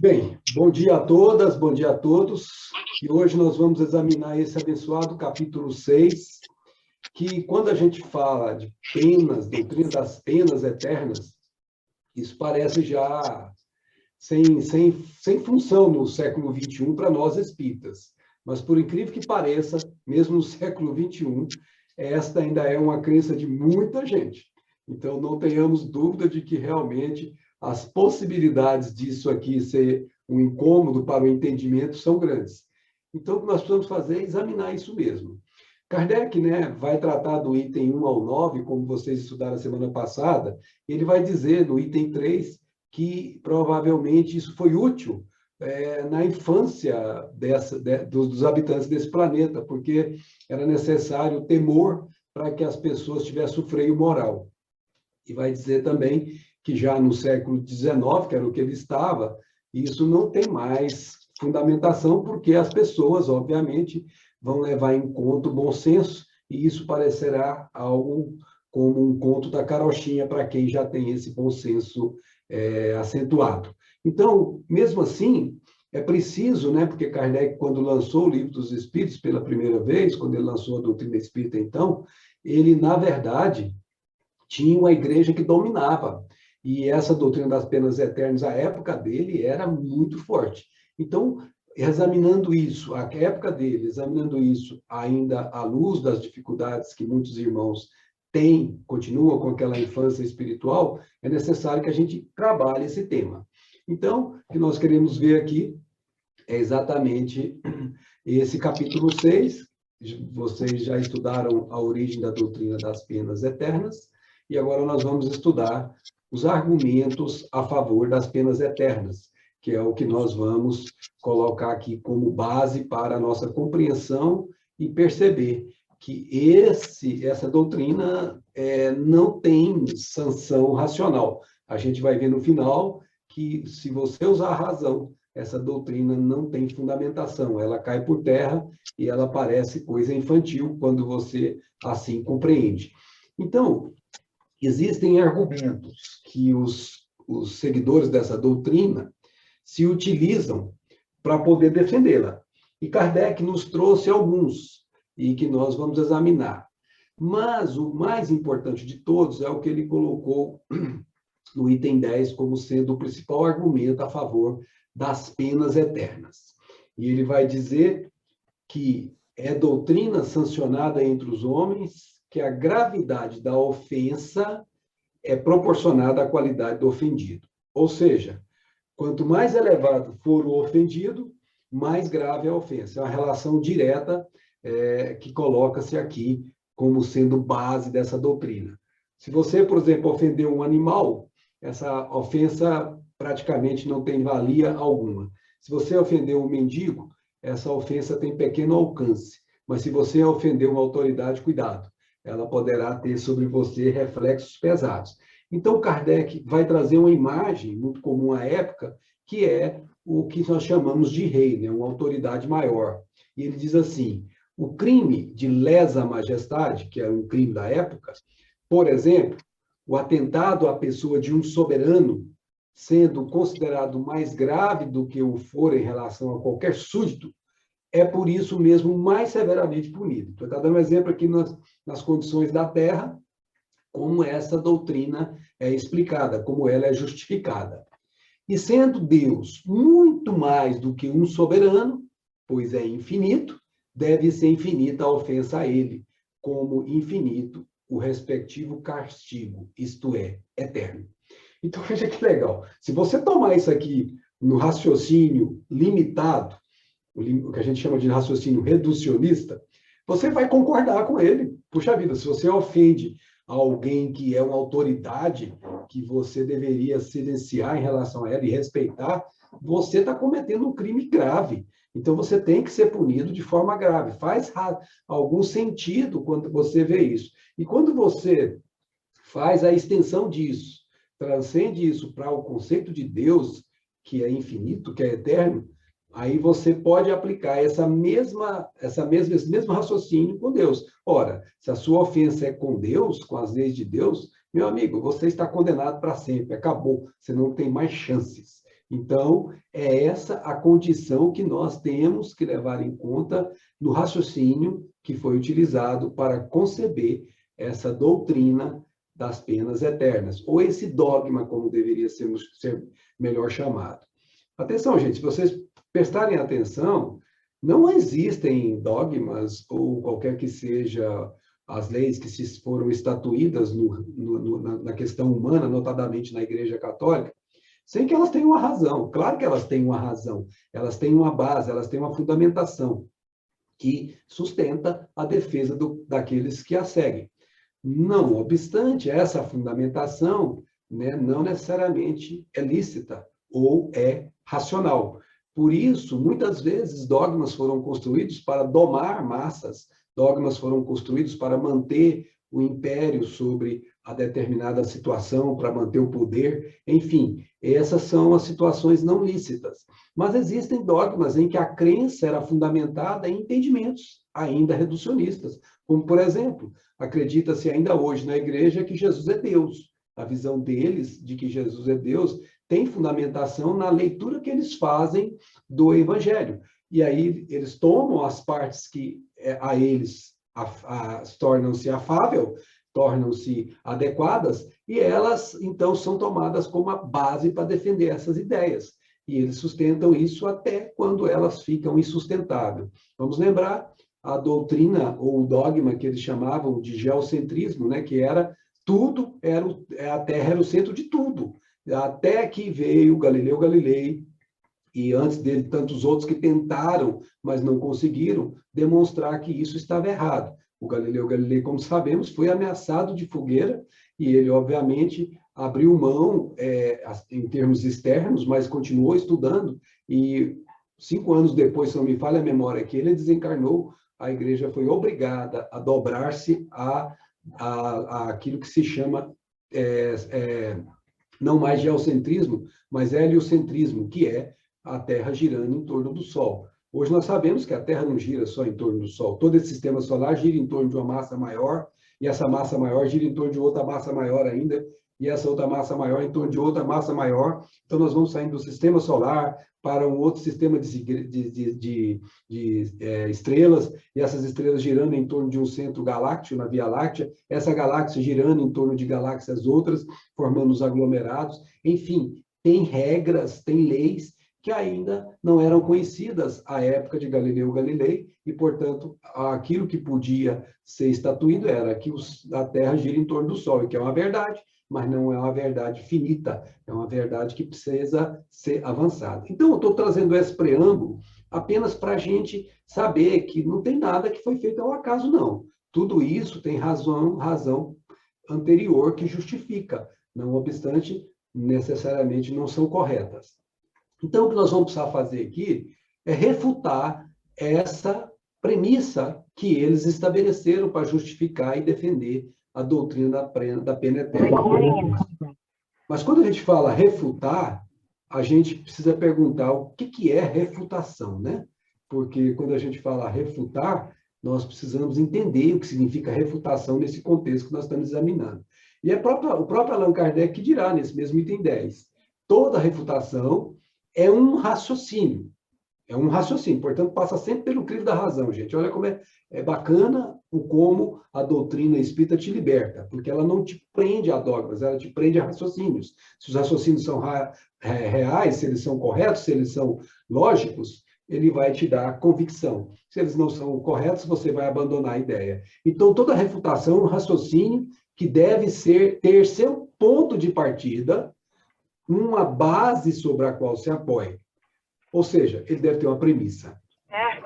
Bem, bom dia a todas, bom dia a todos. E hoje nós vamos examinar esse abençoado capítulo 6, que quando a gente fala de penas, doutrina das penas eternas, isso parece já sem função no século XXI para nós espíritas. Mas, por incrível que pareça, mesmo no século XXI, esta ainda é uma crença de muita gente. Então, não tenhamos dúvida de que realmente as possibilidades disso aqui ser um incômodo para o entendimento são grandes. Então, o que nós precisamos fazer é examinar isso mesmo. Kardec, né, vai tratar do item 1 ao 9, como vocês estudaram a semana passada, ele vai dizer no item 3 que provavelmente isso foi útil na infância dos habitantes desse planeta, porque era necessário temor para que as pessoas tivessem o freio moral. E vai dizer também que já no século XIX, que era o que ele estava, isso não tem mais fundamentação, porque as pessoas, obviamente, vão levar em conta o bom senso, e isso parecerá algo como um conto da carochinha para quem já tem esse bom senso acentuado. Então, mesmo assim, é preciso, né, porque Kardec, quando lançou o Livro dos Espíritos pela primeira vez, quando ele lançou a doutrina espírita, então, ele, na verdade, tinha uma igreja que dominava. E essa doutrina das penas eternas, a época dele, era muito forte. Então, examinando isso, a época dele, examinando isso ainda à luz das dificuldades que muitos irmãos têm, continuam com aquela infância espiritual, é necessário que a gente trabalhe esse tema. Então, o que nós queremos ver aqui é exatamente esse capítulo 6. Vocês já estudaram a origem da doutrina das penas eternas, e agora nós vamos estudar os argumentos a favor das penas eternas, que é o que nós vamos colocar aqui como base para a nossa compreensão e perceber que essa doutrina não tem sanção racional. A gente vai ver no final que, se você usar a razão, essa doutrina não tem fundamentação, ela cai por terra e ela parece coisa infantil quando você assim compreende. Então, existem argumentos que os seguidores dessa doutrina se utilizam para poder defendê-la. E Kardec nos trouxe alguns, e que nós vamos examinar. Mas o mais importante de todos é o que ele colocou no item 10 como sendo o principal argumento a favor das penas eternas. E ele vai dizer que é doutrina sancionada entre os homens que a gravidade da ofensa é proporcionada à qualidade do ofendido. Ou seja, quanto mais elevado for o ofendido, mais grave é a ofensa. É uma relação direta que coloca-se aqui como sendo base dessa doutrina. Se você, por exemplo, ofendeu um animal, essa ofensa praticamente não tem valia alguma. Se você ofendeu um mendigo, essa ofensa tem pequeno alcance. Mas se você ofendeu uma autoridade, cuidado, ela poderá ter sobre você reflexos pesados. Então, Kardec vai trazer uma imagem muito comum à época, que é o que nós chamamos de rei, né? Uma autoridade maior. E ele diz assim, o crime de lesa majestade, que era um crime da época, por exemplo, o atentado à pessoa de um soberano, sendo considerado mais grave do que o for em relação a qualquer súdito, é por isso mesmo mais severamente punido. Estou dando um exemplo aqui nas condições da Terra, como essa doutrina é explicada, como ela é justificada. E sendo Deus muito mais do que um soberano, pois é infinito, deve ser infinita a ofensa a ele, como infinito o respectivo castigo, isto é, eterno. Então, veja que legal. Se você tomar isso aqui no raciocínio limitado, o que a gente chama de raciocínio reducionista, você vai concordar com ele. Puxa vida, se você ofende alguém que é uma autoridade, que você deveria silenciar em relação a ela e respeitar, você está cometendo um crime grave. Então, você tem que ser punido de forma grave. Faz algum sentido quando você vê isso. E quando você faz a extensão disso, transcende isso para o conceito de Deus, que é infinito, que é eterno, aí você pode aplicar esse mesmo raciocínio com Deus. Ora, se a sua ofensa é com Deus, com as leis de Deus, meu amigo, você está condenado para sempre, acabou, você não tem mais chances. Então, é essa a condição que nós temos que levar em conta no raciocínio que foi utilizado para conceber essa doutrina das penas eternas, ou esse dogma, como deveria ser melhor chamado. Atenção, gente, se vocês prestarem atenção, não existem dogmas, ou qualquer que seja as leis que se foram estatuídas na questão humana, notadamente na Igreja Católica, sem que elas tenham uma razão. Claro que elas têm uma razão, elas têm uma base, elas têm uma fundamentação que sustenta a defesa daqueles que a seguem. Não obstante, essa fundamentação, né, não necessariamente é lícita ou é racional. Por isso, muitas vezes, dogmas foram construídos para domar massas, dogmas foram construídos para manter o império sobre a determinada situação, para manter o poder, enfim, essas são as situações não lícitas. Mas existem dogmas em que a crença era fundamentada em entendimentos ainda reducionistas, como, por exemplo, acredita-se ainda hoje na igreja que Jesus é Deus. A visão deles de que Jesus é Deus tem fundamentação na leitura que eles fazem do Evangelho. E aí eles tomam as partes que a eles tornam-se afável, tornam-se adequadas, e elas, então, são tomadas como a base para defender essas ideias. E eles sustentam isso até quando elas ficam insustentáveis. Vamos lembrar a doutrina ou o dogma que eles chamavam de geocentrismo, né, que era tudo, a Terra era o centro de tudo. Até que veio Galileu Galilei, e antes dele tantos outros que tentaram, mas não conseguiram, demonstrar que isso estava errado. O Galileu Galilei, como sabemos, foi ameaçado de fogueira, e ele, obviamente, abriu mão em termos externos, mas continuou estudando, e 5 anos depois, se não me falha a memória, que ele desencarnou, a igreja foi obrigada a dobrar-se àquilo que se chama não mais geocentrismo, mas heliocentrismo, que é a Terra girando em torno do Sol. Hoje nós sabemos que a Terra não gira só em torno do Sol. Todo esse sistema solar gira em torno de uma massa maior, e essa massa maior gira em torno de outra massa maior ainda, e essa outra massa maior em torno de outra massa maior. Então, nós vamos saindo do sistema solar para um outro sistema de estrelas, e essas estrelas girando em torno de um centro galáctico, na Via Láctea, essa galáxia girando em torno de galáxias outras, formando os aglomerados. Enfim, tem regras, tem leis que ainda não eram conhecidas à época de Galileu Galilei, e, portanto, aquilo que podia ser estatuído era que a Terra gira em torno do Sol, que é uma verdade, mas não é uma verdade finita, é uma verdade que precisa ser avançada. Então, eu estou trazendo esse preâmbulo apenas para a gente saber que não tem nada que foi feito ao acaso, não. Tudo isso tem razão anterior que justifica, não obstante, necessariamente não são corretas. Então, o que nós vamos precisar fazer aqui é refutar essa premissa que eles estabeleceram para justificar e defender a doutrina da pena eterna. Mas quando a gente fala refutar, a gente precisa perguntar o que é refutação, né? Porque quando a gente fala refutar, nós precisamos entender o que significa refutação nesse contexto que nós estamos examinando. E o próprio Allan Kardec dirá nesse mesmo item 10, toda refutação é um raciocínio. É um raciocínio, portanto, passa sempre pelo crivo da razão, gente. Olha como é bacana como a doutrina espírita te liberta, porque ela não te prende a dogmas, ela te prende a raciocínios. Se os raciocínios são reais, se eles são corretos, se eles são lógicos, ele vai te dar convicção. Se eles não são corretos, você vai abandonar a ideia. Então, toda refutação é um raciocínio que deve ter seu ponto de partida, uma base sobre a qual se apoia. Ou seja, ele deve ter uma premissa.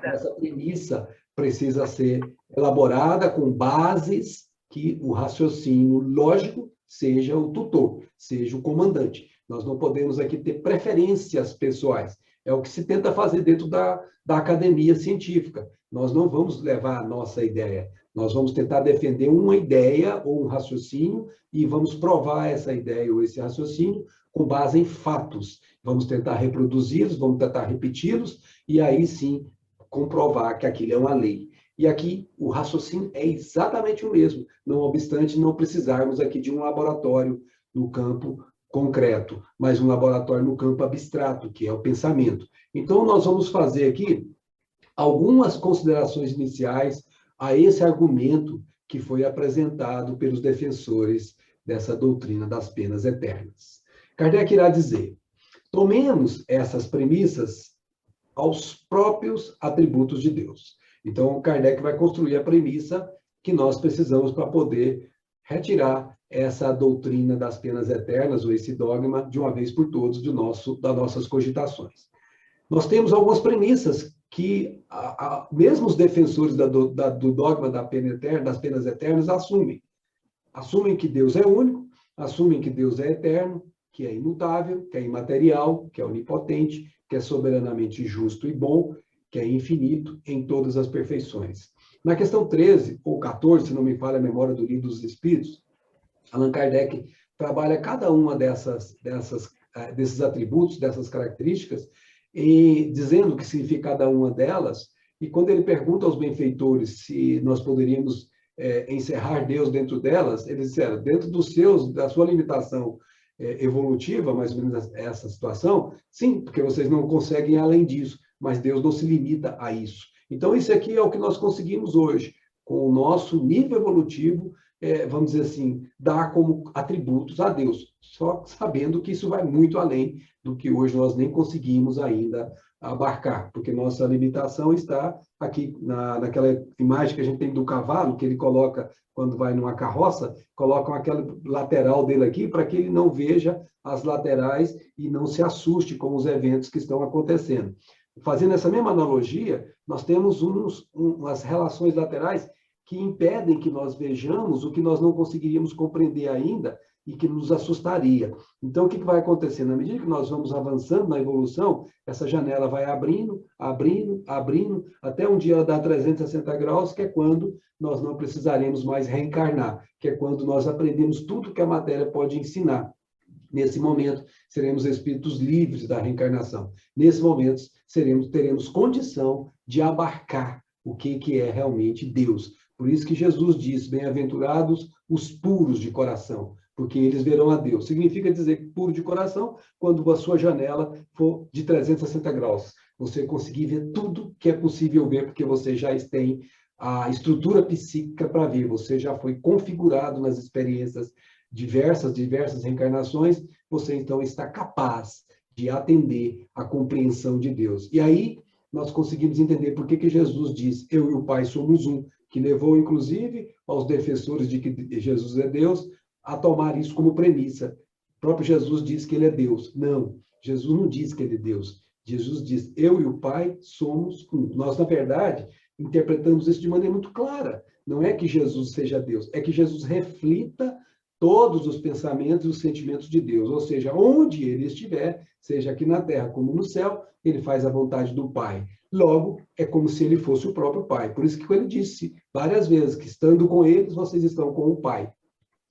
Essa premissa precisa ser elaborada com bases que o raciocínio lógico seja o tutor, seja o comandante. Nós não podemos aqui ter preferências pessoais. É o que se tenta fazer dentro da academia científica. Nós não vamos levar a nossa ideia. Nós vamos tentar defender uma ideia ou um raciocínio e vamos provar essa ideia ou esse raciocínio com base em fatos. Vamos tentar reproduzi-los, vamos tentar repeti-los, e aí sim comprovar que aquilo é uma lei. E aqui o raciocínio é exatamente o mesmo, não obstante não precisarmos aqui de um laboratório no campo concreto, mas um laboratório no campo abstrato, que é o pensamento. Então, nós vamos fazer aqui algumas considerações iniciais a esse argumento que foi apresentado pelos defensores dessa doutrina das penas eternas. Kardec irá dizer: tomemos essas premissas aos próprios atributos de Deus. Então, Kardec vai construir a premissa que nós precisamos para poder retirar essa doutrina das penas eternas, ou esse dogma, de uma vez por todas, das nossas cogitações. Nós temos algumas premissas que mesmo os defensores do dogma da pena eterna, das penas eternas assumem. Assumem que Deus é único, assumem que Deus é eterno, que é imutável, que é imaterial, que é onipotente, que é soberanamente justo e bom, que é infinito em todas as perfeições. Na questão 13 ou 14, se não me falha a memória do Livro dos Espíritos, Allan Kardec trabalha cada uma desses atributos, dessas características, e dizendo o que significa cada uma delas, e quando ele pergunta aos benfeitores se nós poderíamos encerrar Deus dentro delas, eles disseram, dentro da sua limitação evolutiva, mais ou menos essa situação, sim, porque vocês não conseguem ir além disso, mas Deus não se limita a isso. Então, isso aqui é o que nós conseguimos hoje, com o nosso nível evolutivo, vamos dizer assim, dar como atributos a Deus, só sabendo que isso vai muito além do que hoje nós nem conseguimos ainda abarcar, porque nossa limitação está aqui naquela imagem que a gente tem do cavalo, que ele coloca, quando vai numa carroça, colocam aquela lateral dele aqui para que ele não veja as laterais e não se assuste com os eventos que estão acontecendo. Fazendo essa mesma analogia, nós temos umas relações laterais que impedem que nós vejamos o que nós não conseguiríamos compreender ainda e que nos assustaria. Então, o que vai acontecer? Na medida que nós vamos avançando na evolução, essa janela vai abrindo, abrindo, abrindo, até um dia ela dá 360 graus, que é quando nós não precisaremos mais reencarnar, que é quando nós aprendemos tudo que a matéria pode ensinar. Nesse momento, seremos espíritos livres da reencarnação. Nesse momento, teremos condição de abarcar o que é realmente Deus. Por isso que Jesus diz, bem-aventurados os puros de coração, porque eles verão a Deus. Significa dizer que puro de coração, quando a sua janela for de 360 graus. Você conseguir ver tudo que é possível ver, porque você já tem a estrutura psíquica para ver. Você já foi configurado nas experiências diversas reencarnações. Você, então, está capaz de atender à compreensão de Deus. E aí, nós conseguimos entender por que Jesus diz, eu e o Pai somos um, que levou, inclusive, aos defensores de que Jesus é Deus, a tomar isso como premissa. O próprio Jesus diz que ele é Deus. Não, Jesus não diz que ele é Deus. Jesus diz, eu e o Pai somos um. Nós, na verdade, interpretamos isso de maneira muito clara. Não é que Jesus seja Deus, é que Jesus reflita todos os pensamentos e os sentimentos de Deus. Ou seja, onde ele estiver, seja aqui na terra como no céu, ele faz a vontade do Pai. Logo, é como se ele fosse o próprio Pai. Por isso que ele disse várias vezes que, estando com eles, vocês estão com o Pai.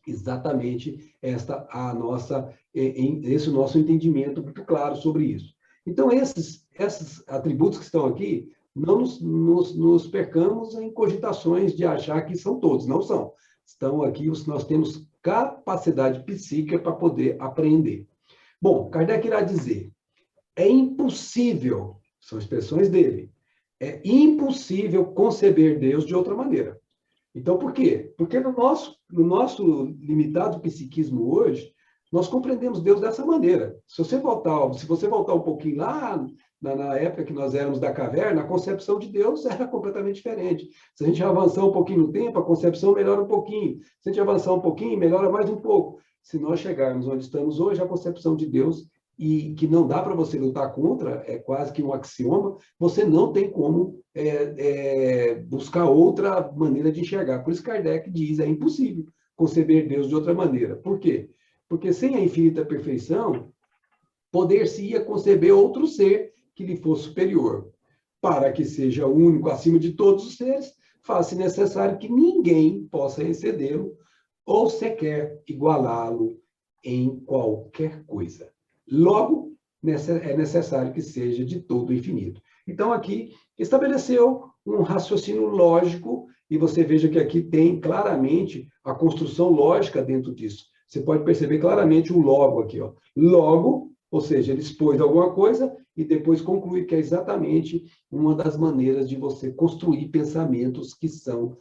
Exatamente esse nosso entendimento muito claro sobre isso. Então, esses atributos que estão aqui, não nos percamos em cogitações de achar que são todos, não são. Estão aqui, nós temos capacidade psíquica para poder apreender. Bom, Kardec irá dizer, é impossível, são expressões dele, é impossível conceber Deus de outra maneira. Então, por quê? Porque no nosso limitado psiquismo hoje, nós compreendemos Deus dessa maneira. Se você voltar um pouquinho lá, na época que nós éramos da caverna, a concepção de Deus era completamente diferente. Se a gente avançar um pouquinho no tempo, a concepção melhora um pouquinho. Se a gente avançar um pouquinho, melhora mais um pouco. Se nós chegarmos onde estamos hoje, a concepção de Deus, e que não dá para você lutar contra, é quase que um axioma, você não tem como buscar outra maneira de enxergar. Por isso Kardec diz, é impossível conceber Deus de outra maneira. Por quê? Porque sem a infinita perfeição, poder-se-ia conceber outro ser que lhe fosse superior. Para que seja único acima de todos os seres, faz-se necessário que ninguém possa excedê-lo ou sequer igualá-lo em qualquer coisa. Logo, é necessário que seja de todo infinito. Então, aqui, estabeleceu um raciocínio lógico, e você veja que aqui tem claramente a construção lógica dentro disso. Você pode perceber claramente o logo aqui, ó. Logo, ou seja, ele expôs alguma coisa e depois conclui que é exatamente uma das maneiras de você construir pensamentos que são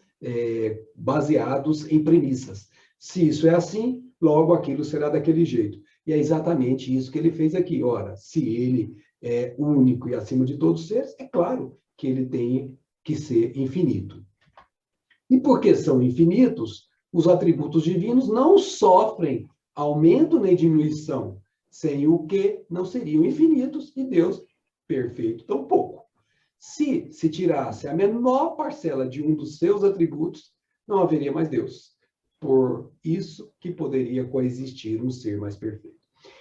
baseados em premissas. Se isso é assim, logo aquilo será daquele jeito. E é exatamente isso que ele fez aqui. Ora, se ele é único e acima de todos os seres, é claro que ele tem que ser infinito. E porque são infinitos, os atributos divinos não sofrem aumento nem diminuição, sem o que não seriam infinitos e Deus perfeito tampouco. Se tirasse a menor parcela de um dos seus atributos, não haveria mais Deus. Por isso que poderia coexistir um ser mais perfeito.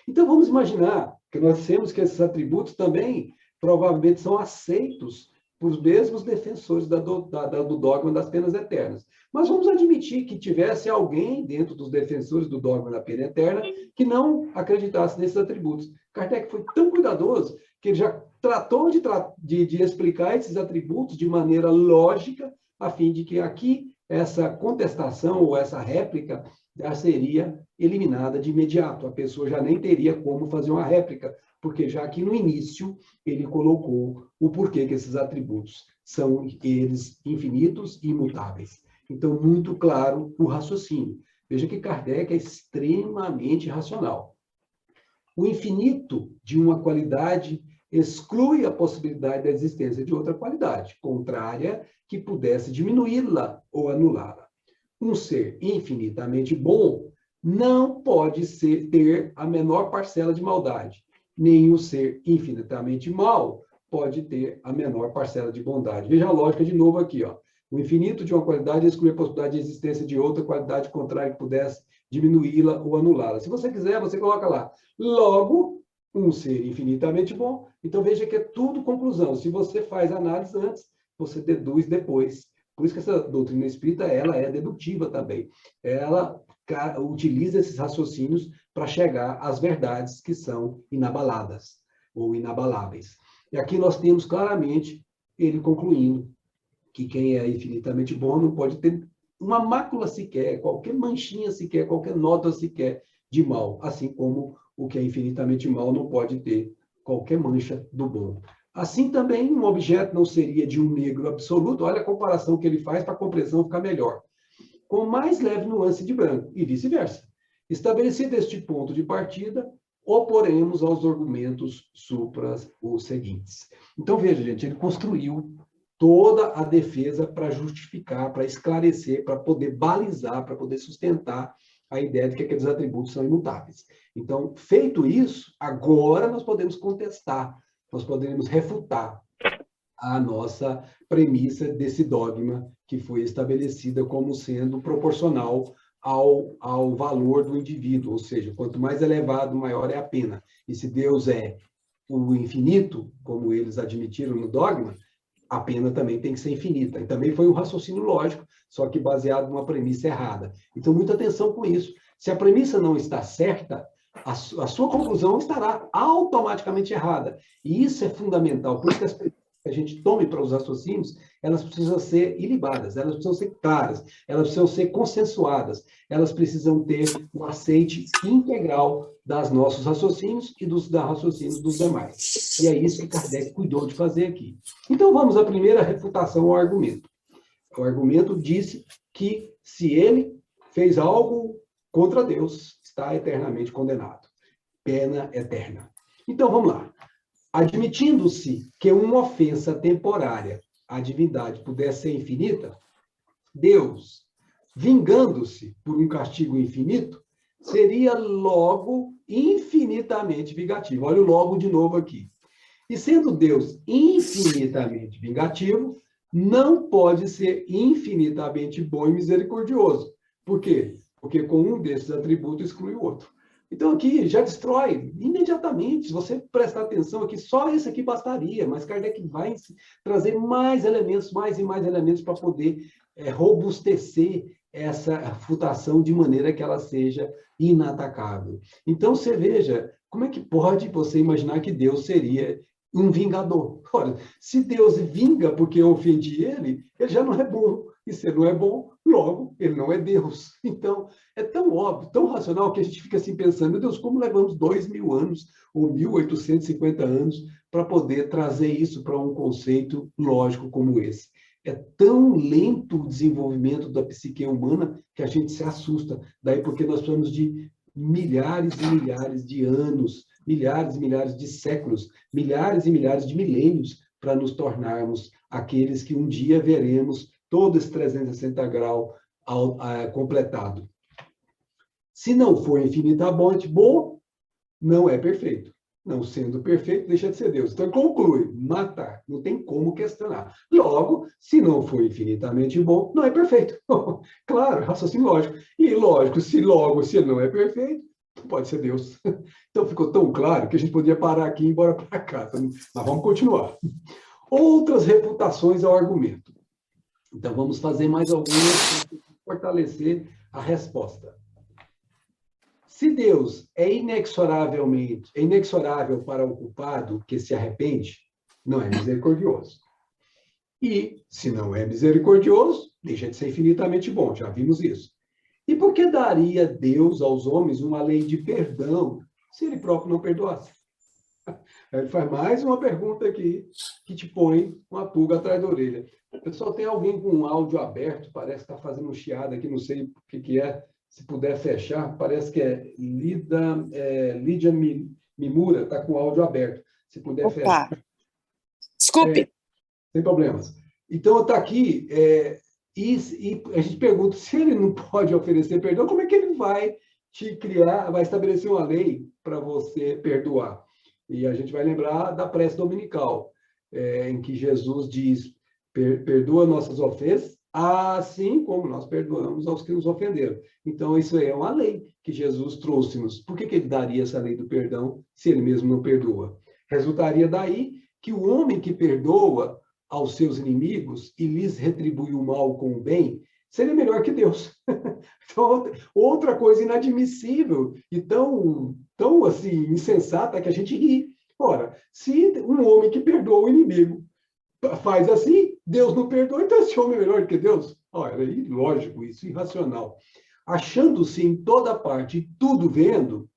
Então, vamos imaginar que nós temos que esses atributos também provavelmente são aceitos por os mesmos defensores do dogma das penas eternas. Mas vamos admitir que tivesse alguém dentro dos defensores do dogma da pena eterna que não acreditasse nesses atributos. Kardec foi tão cuidadoso que ele já tratou de explicar esses atributos de maneira lógica, a fim de que aqui essa contestação ou essa réplica já seria eliminada de imediato. A pessoa já nem teria como fazer uma réplica, porque já que no início ele colocou o porquê que esses atributos são eles infinitos e imutáveis. Então, muito claro o raciocínio. Veja que Kardec é extremamente racional. O infinito de uma qualidade exclui a possibilidade da existência de outra qualidade, contrária, que pudesse diminuí-la ou anulá-la. Um ser infinitamente bom não pode ter a menor parcela de maldade. Nenhum ser infinitamente mau pode ter a menor parcela de bondade. Veja a lógica de novo aqui, ó. O infinito de uma qualidade exclui a possibilidade de existência de outra qualidade contrária que pudesse diminuí-la ou anulá-la. Se você quiser, você coloca lá. Logo, um ser infinitamente bom. Então, veja que é tudo conclusão. Se você faz análise antes, você deduz depois. Por isso que essa doutrina espírita, ela é dedutiva também. Ela utiliza esses raciocínios para chegar às verdades que são inabaladas ou inabaláveis. E aqui nós temos claramente ele concluindo que quem é infinitamente bom não pode ter uma mácula sequer, qualquer manchinha sequer, qualquer nota sequer de mal, assim como o que é infinitamente mal não pode ter qualquer mancha do bom. Assim também, um objeto não seria de um negro absoluto. Olha a comparação que ele faz para a compreensão ficar melhor. Com mais leve nuance de branco, e vice-versa. Estabelecido este ponto de partida, oporemos aos argumentos supras os seguintes. Então, veja, gente, ele construiu toda a defesa para justificar, para esclarecer, para poder balizar, para poder sustentar a ideia de que aqueles atributos são imutáveis. Então, feito isso, agora nós podemos contestar, nós podemos refutar a nossa premissa desse dogma que foi estabelecida como sendo proporcional ao valor do indivíduo, ou seja, quanto mais elevado, maior é a pena. E se Deus é o infinito, como eles admitiram no dogma, a pena também tem que ser infinita. E também foi um raciocínio lógico, só que baseado numa premissa errada. Então, muita atenção com isso. Se a premissa não está certa, a sua conclusão estará automaticamente errada. E isso é fundamental. Por isso que as premissas que a gente tome para os raciocínios, elas precisam ser ilibadas, elas precisam ser claras, elas precisam ser consensuadas, elas precisam ter um aceite integral das nossos raciocínios e dos raciocínios dos demais. E é isso que Kardec cuidou de fazer aqui. Então, vamos à primeira refutação ao argumento. O argumento disse que se ele fez algo contra Deus, está eternamente condenado. Pena eterna. Então, vamos lá. Admitindo-se que uma ofensa temporária à divindade pudesse ser infinita, Deus, vingando-se por um castigo infinito, seria logo infinitamente vingativo. Olha o logo de novo aqui. E sendo Deus infinitamente vingativo, não pode ser infinitamente bom e misericordioso. Por quê? Porque com um desses atributos exclui o outro. Então, aqui já destrói imediatamente. Se você prestar atenção aqui, só esse aqui bastaria, mas Kardec vai trazer mais elementos, mais e mais elementos para poder robustecer essa refutação de maneira que ela seja inatacável. Então, você veja, como é que pode você imaginar que Deus seria um vingador? Olha, se Deus vinga porque eu ofendi ele, ele já não é bom. E se ele não é bom, Logo, ele não é Deus. Então, é tão óbvio, tão racional, que a gente fica assim pensando, meu Deus, como levamos 2000 anos ou 1850 anos para poder trazer isso para um conceito lógico como esse? É tão lento o desenvolvimento da psique humana que a gente se assusta. Daí porque nós precisamos de milhares e milhares de anos, milhares e milhares de séculos, milhares e milhares de milênios para nos tornarmos aqueles que um dia veremos todo esse 360 graus completado. Se não for infinitamente bom, não é perfeito. Não sendo perfeito, deixa de ser Deus. Então, conclui, matar. Não tem como questionar. Logo, se não for infinitamente bom, não é perfeito. Claro, raciocínio lógico. E lógico, se ele não é perfeito, não pode ser Deus. Então, ficou tão claro que a gente podia parar aqui e ir embora para casa. Mas vamos continuar. Outras refutações ao argumento. Então, vamos fazer mais algumas para fortalecer a resposta. Se Deus é inexorável para o culpado que se arrepende, não é misericordioso. E, se não é misericordioso, deixa de ser infinitamente bom, já vimos isso. E por que daria Deus aos homens uma lei de perdão se ele próprio não perdoasse? Ele faz mais uma pergunta aqui que te põe uma pulga atrás da orelha. Pessoal, tem alguém com um áudio aberto? Parece que está fazendo um chiado aqui, não sei o que é. Se puder fechar, parece que é Lídia Mimura, está com o áudio aberto. Se puder fechar. Desculpe. Sem problemas. Então, está aqui, e a gente pergunta, se ele não pode oferecer perdão, como é que ele vai vai estabelecer uma lei para você perdoar? E a gente vai lembrar da prece dominical, em que Jesus diz, perdoa nossas ofensas, assim como nós perdoamos aos que nos ofenderam. Então, isso é uma lei que Jesus trouxe-nos. Por que ele daria essa lei do perdão se ele mesmo não perdoa? Resultaria daí que o homem que perdoa aos seus inimigos e lhes retribui o mal com o bem, seria melhor que Deus. Então, outra coisa inadmissível e tão assim, insensata que a gente ri. Ora, se um homem que perdoa o inimigo faz assim, Deus não perdoa, então esse homem é melhor que Deus? Olha, é ilógico isso, irracional. Achando-se em toda parte e tudo vendo,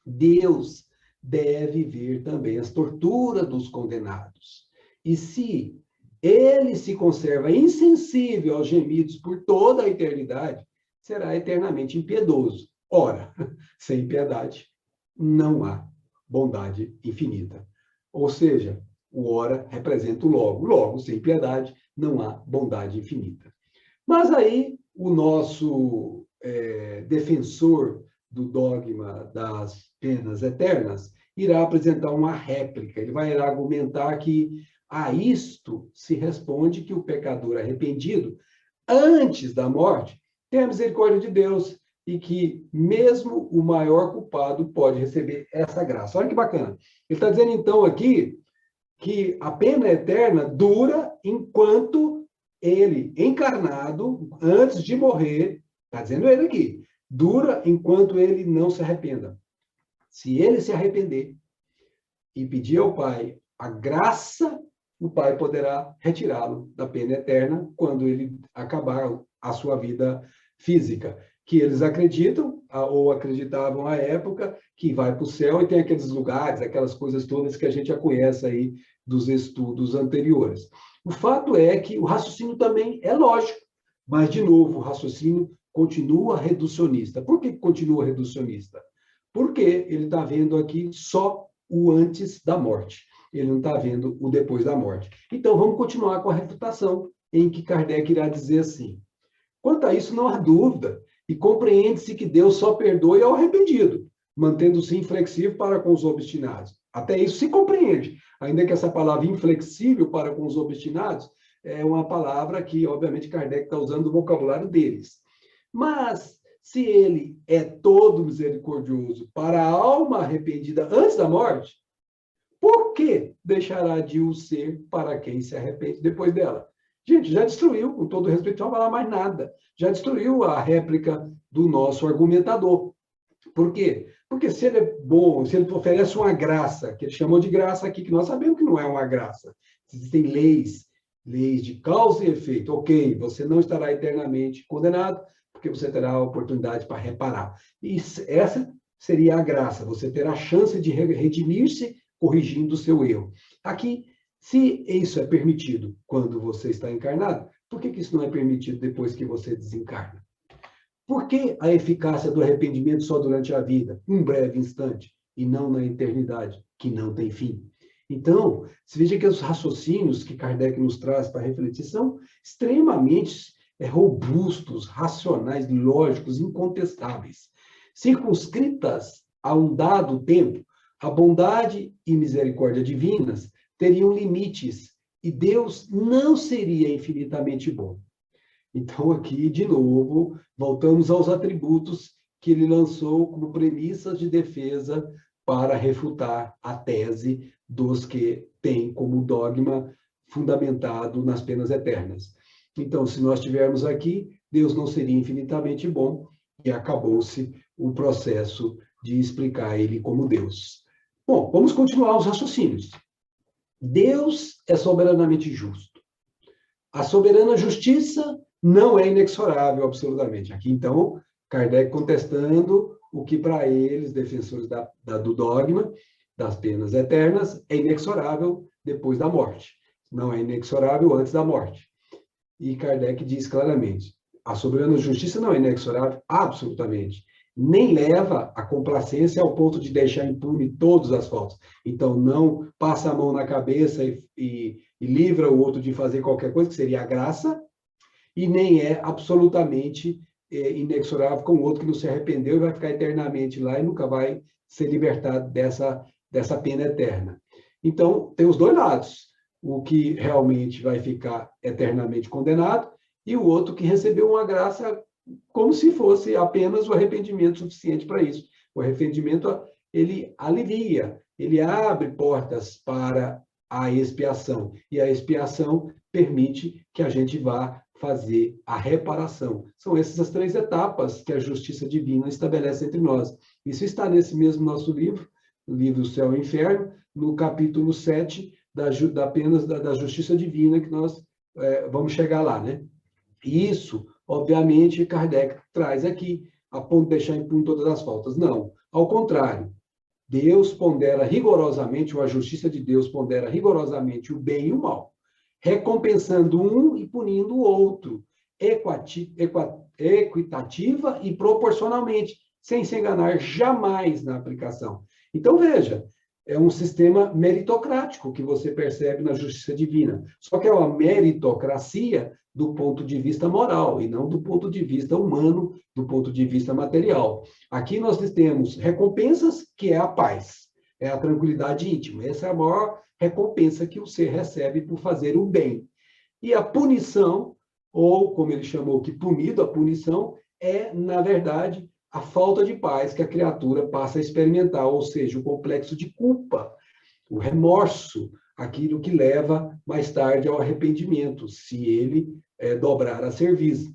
Deus deve ver também as torturas dos condenados. E se ele se conserva insensível aos gemidos por toda a eternidade, será eternamente impiedoso. Ora, sem piedade não há bondade infinita. Ou seja, o ora representa o logo. Logo, sem piedade, não há bondade infinita. Mas aí, o nosso defensor do dogma das penas eternas irá apresentar uma réplica. Ele vai argumentar que a isto se responde que o pecador arrependido, antes da morte, tem a misericórdia de Deus e que mesmo o maior culpado pode receber essa graça. Olha que bacana. Ele está dizendo, então, aqui, que a pena eterna dura enquanto ele, encarnado, antes de morrer, está dizendo ele aqui, dura enquanto ele não se arrependa. Se ele se arrepender e pedir ao Pai a graça, o Pai poderá retirá-lo da pena eterna quando ele acabar a sua vida física. Que eles acreditam, ou acreditavam à época, que vai para o céu e tem aqueles lugares, aquelas coisas todas que a gente já conhece aí dos estudos anteriores. O fato é que o raciocínio também é lógico, mas, de novo, o raciocínio continua reducionista. Por que continua reducionista? Porque ele está vendo aqui só o antes da morte. Ele não está vendo o depois da morte. Então, vamos continuar com a refutação, em que Kardec irá dizer assim: quanto a isso, não há dúvida, e compreende-se que Deus só perdoe ao arrependido, mantendo-se inflexível para com os obstinados. Até isso se compreende, ainda que essa palavra inflexível para com os obstinados é uma palavra que, obviamente, Kardec está usando o vocabulário deles. Mas, se ele é todo misericordioso para a alma arrependida antes da morte, por que deixará de o ser para quem se arrepende depois dela? Gente, já destruiu, com todo respeito, não vai falar mais nada. Já destruiu a réplica do nosso argumentador. Por quê? Porque se ele é bom, se ele oferece uma graça, que ele chamou de graça aqui, que nós sabemos que não é uma graça. Existem leis leis de causa e efeito. Ok, você não estará eternamente condenado, porque você terá a oportunidade para reparar. E essa seria a graça, você terá a chance de redimir-se corrigindo o seu erro. Aqui, se isso é permitido quando você está encarnado, por que isso não é permitido depois que você desencarna? Por que a eficácia do arrependimento só durante a vida, um breve instante, e não na eternidade, que não tem fim? Então, se veja que os raciocínios que Kardec nos traz para refletir são extremamente robustos, racionais, lógicos, incontestáveis. Circunscritas a um dado tempo, a bondade e misericórdia divinas teriam limites e Deus não seria infinitamente bom. Então, aqui, de novo, voltamos aos atributos que ele lançou como premissas de defesa para refutar a tese dos que têm como dogma fundamentado nas penas eternas. Então, se nós tivermos aqui, Deus não seria infinitamente bom e acabou-se o processo de explicar ele como Deus. Bom, vamos continuar os raciocínios. Deus é soberanamente justo. A soberana justiça não é inexorável, absolutamente. Aqui, então, Kardec contestando o que, para eles, defensores do dogma das penas eternas, é inexorável depois da morte. Não é inexorável antes da morte. E Kardec diz claramente, a soberana justiça não é inexorável, absolutamente. Nem leva a complacência ao ponto de deixar impune todas as faltas. Então, não passa a mão na cabeça e livra o outro de fazer qualquer coisa, que seria a graça, e nem é absolutamente inexorável com o outro que não se arrependeu e vai ficar eternamente lá e nunca vai ser libertado dessa pena eterna. Então, tem os dois lados. O que realmente vai ficar eternamente condenado e o outro que recebeu uma graça como se fosse apenas o arrependimento suficiente para isso. O arrependimento, ele alivia, ele abre portas para a expiação. E a expiação permite que a gente vá fazer a reparação. São essas as três etapas que a justiça divina estabelece entre nós. Isso está nesse mesmo nosso livro, o livro Céu e Inferno, no capítulo 7 da justiça divina, que nós vamos chegar lá, né? E isso, obviamente, Kardec traz aqui, a ponto de deixar impune todas as faltas. Não, ao contrário. Deus pondera rigorosamente, ou a justiça de Deus pondera rigorosamente o bem e o mal, recompensando um e punindo o outro, equitativa e proporcionalmente, sem se enganar jamais na aplicação. Então, veja, é um sistema meritocrático que você percebe na justiça divina. Só que é uma meritocracia do ponto de vista moral e não do ponto de vista humano, do ponto de vista material. Aqui nós temos recompensas, que é a paz, é a tranquilidade íntima. Essa é a maior recompensa que o ser recebe por fazer o bem. E a punição, ou como ele chamou que punido, a punição, é, na verdade, a falta de paz que a criatura passa a experimentar, ou seja, o complexo de culpa, o remorso, aquilo que leva mais tarde ao arrependimento, se ele dobrar a serviço.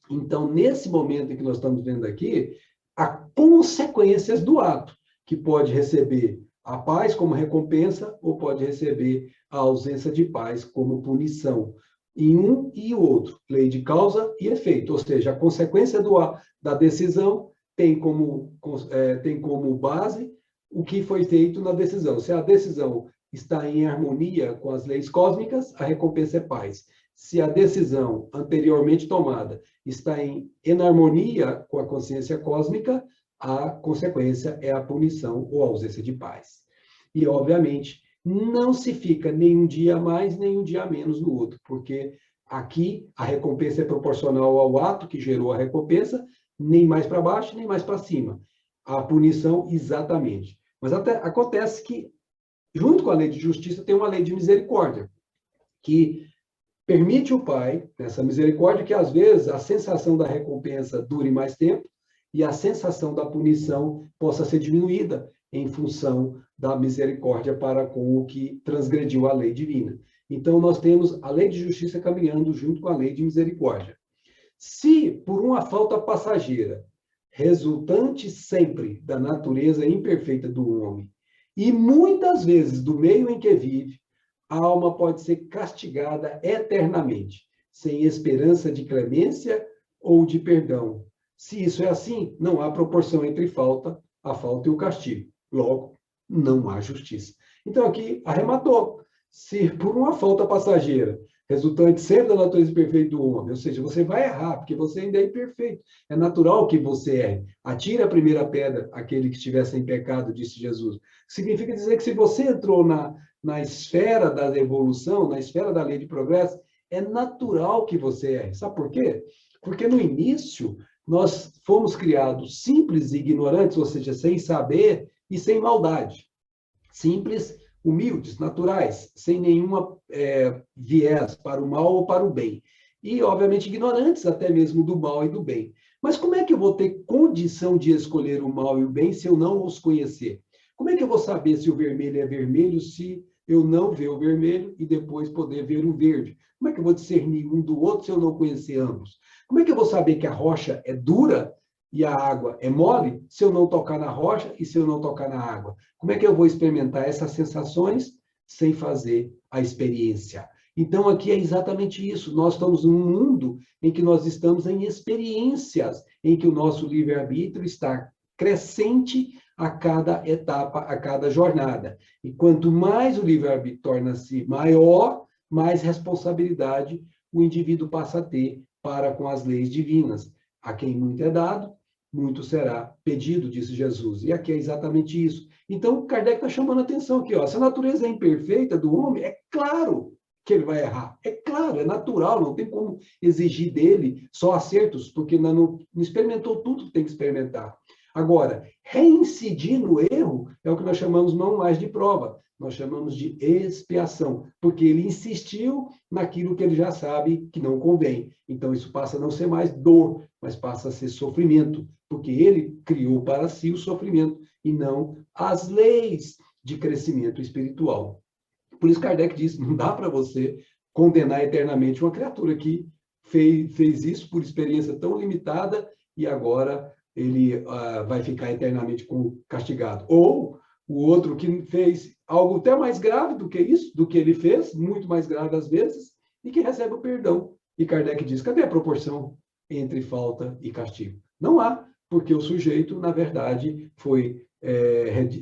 Então, nesse momento em que nós estamos vendo aqui, há consequências do ato, que pode receber a paz como recompensa ou pode receber a ausência de paz como punição. Em um e outro, lei de causa e efeito, ou seja, a consequência da decisão tem como base o que foi feito na decisão. Se a decisão está em harmonia com as leis cósmicas, a recompensa é paz. Se a decisão anteriormente tomada está em enarmonia com a consciência cósmica, a consequência é a punição ou a ausência de paz. E, obviamente, não se fica nem um dia a mais, nem um dia a menos no outro, porque aqui a recompensa é proporcional ao ato que gerou a recompensa, nem mais para baixo, nem mais para cima. A punição, exatamente. Mas até acontece que, junto com a lei de justiça, tem uma lei de misericórdia, que permite o Pai, nessa misericórdia, que às vezes a sensação da recompensa dure mais tempo e a sensação da punição possa ser diminuída em função da misericórdia para com o que transgrediu a lei divina. Então, nós temos a lei de justiça caminhando junto com a lei de misericórdia. Se, por uma falta passageira, resultante sempre da natureza imperfeita do homem, e muitas vezes do meio em que vive, a alma pode ser castigada eternamente, sem esperança de clemência ou de perdão. Se isso é assim, não há proporção entre a falta e o castigo. Logo, não há justiça. Então, aqui, arrematou. Se por uma falta passageira, resultante sempre da natureza perfeita do homem, ou seja, você vai errar, porque você ainda é imperfeito. É natural que você erre. Atire a primeira pedra, aquele que estiver sem pecado, disse Jesus. Significa dizer que se você entrou na esfera da evolução, na esfera da lei de progresso, é natural que você erre. Sabe por quê? Porque no início, nós fomos criados simples e ignorantes, ou seja, sem saber e sem maldade. Simples, humildes, naturais, sem nenhuma viés para o mal ou para o bem. E, obviamente, ignorantes até mesmo do mal e do bem. Mas como é que eu vou ter condição de escolher o mal e o bem se eu não os conhecer? Como é que eu vou saber se o vermelho é vermelho se eu não ver o vermelho e depois poder ver o verde? Como é que eu vou discernir um do outro se eu não conhecer ambos? Como é que eu vou saber que a rocha é dura e a água é mole se eu não tocar na rocha e se eu não tocar na água? Como é que eu vou experimentar essas sensações sem fazer a experiência? Então, aqui é exatamente isso. Nós estamos num mundo em que nós estamos em experiências, em que o nosso livre-arbítrio está crescente a cada etapa, a cada jornada. E quanto mais o livre-arbítrio torna-se maior, mais responsabilidade o indivíduo passa a ter para com as leis divinas. A quem muito é dado, muito será pedido, disse Jesus. E aqui é exatamente isso. Então, Kardec está chamando a atenção aqui. Ó, se a natureza é imperfeita do homem, é claro que ele vai errar. É claro, é natural, não tem como exigir dele só acertos, porque não experimentou tudo que tem que experimentar. Agora, reincidir no erro é o que nós chamamos não mais de prova, nós chamamos de expiação, porque ele insistiu naquilo que ele já sabe que não convém. Então, isso passa a não ser mais dor, mas passa a ser sofrimento, porque ele criou para si o sofrimento e não as leis de crescimento espiritual. Por isso, Kardec diz, não dá para você condenar eternamente uma criatura que fez isso por experiência tão limitada e agora ele vai ficar eternamente castigado. Ou o outro que fez algo até mais grave do que isso, do que ele fez, muito mais grave às vezes, e que recebe o perdão. E Kardec diz, cadê a proporção entre falta e castigo? Não há, porque o sujeito, na verdade, foi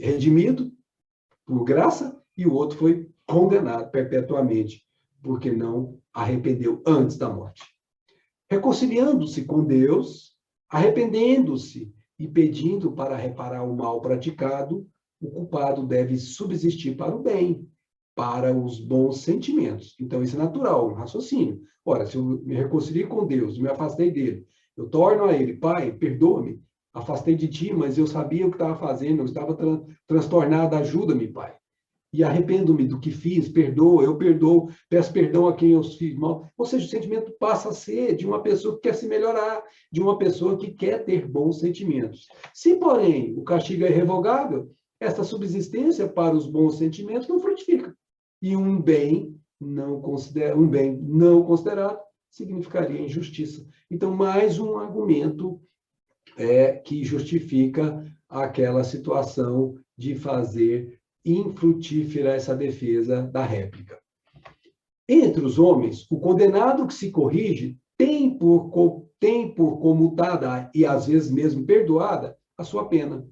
redimido por graça e o outro foi condenado perpetuamente, porque não arrependeu antes da morte. Reconciliando-se com Deus, arrependendo-se e pedindo para reparar o mal praticado, o culpado deve subsistir para o bem, para os bons sentimentos. Então, isso é natural, um raciocínio. Ora, se eu me reconcilio com Deus, me afastei dele, eu torno a ele, Pai, perdoa-me, afastei de ti, mas eu sabia o que estava fazendo, eu estava transtornado, ajuda-me, Pai. E arrependo-me do que fiz, perdoa, eu perdoo, peço perdão a quem eu fiz mal. Ou seja, o sentimento passa a ser de uma pessoa que quer se melhorar, de uma pessoa que quer ter bons sentimentos. Se, porém, o castigo é irrevogável, essa subsistência para os bons sentimentos não frutifica. E um bem não considerado significaria injustiça. Então, mais um argumento que justifica aquela situação de fazer infrutífera essa defesa da réplica. Entre os homens, o condenado que se corrige tem por comutada e às vezes mesmo perdoada a sua pena.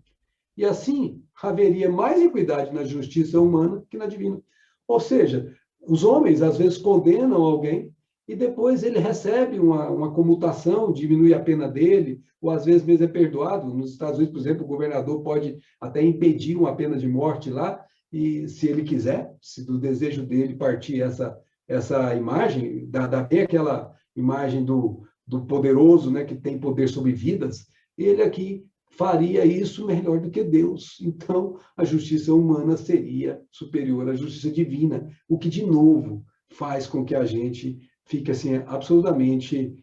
E assim, haveria mais equidade na justiça humana que na divina. Ou seja, os homens às vezes condenam alguém e depois ele recebe uma comutação, diminui a pena dele, ou às vezes mesmo é perdoado. Nos Estados Unidos, por exemplo, o governador pode até impedir uma pena de morte lá, e se ele quiser, se do desejo dele partir essa imagem, dá bem aquela imagem do poderoso, né, que tem poder sobre vidas, ele aqui faria isso melhor do que Deus. Então, a justiça humana seria superior à justiça divina, o que, de novo, faz com que a gente fique assim, absolutamente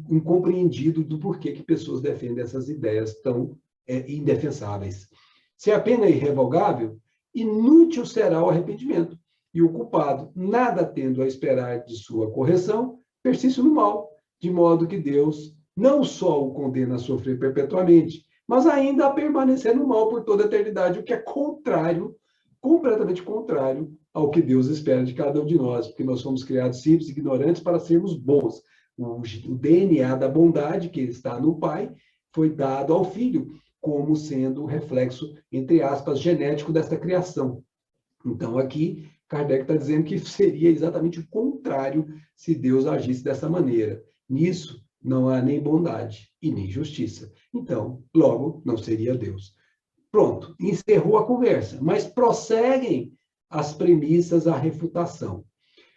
incompreendido do porquê que pessoas defendem essas ideias tão indefensáveis. Se a pena é irrevogável, inútil será o arrependimento, e o culpado, nada tendo a esperar de sua correção, persiste no mal, de modo que Deus não só o condena a sofrer perpetuamente, mas ainda a permanecer no mal por toda a eternidade, o que é contrário, completamente contrário ao que Deus espera de cada um de nós, porque nós somos criados simples e ignorantes para sermos bons. O DNA da bondade que está no Pai foi dado ao Filho, como sendo o reflexo, entre aspas, genético desta criação. Então, aqui, Kardec está dizendo que seria exatamente o contrário se Deus agisse dessa maneira. Nisso, não há nem bondade e nem justiça. Então, logo, não seria Deus. Pronto, encerrou a conversa, mas prosseguem as premissas à refutação.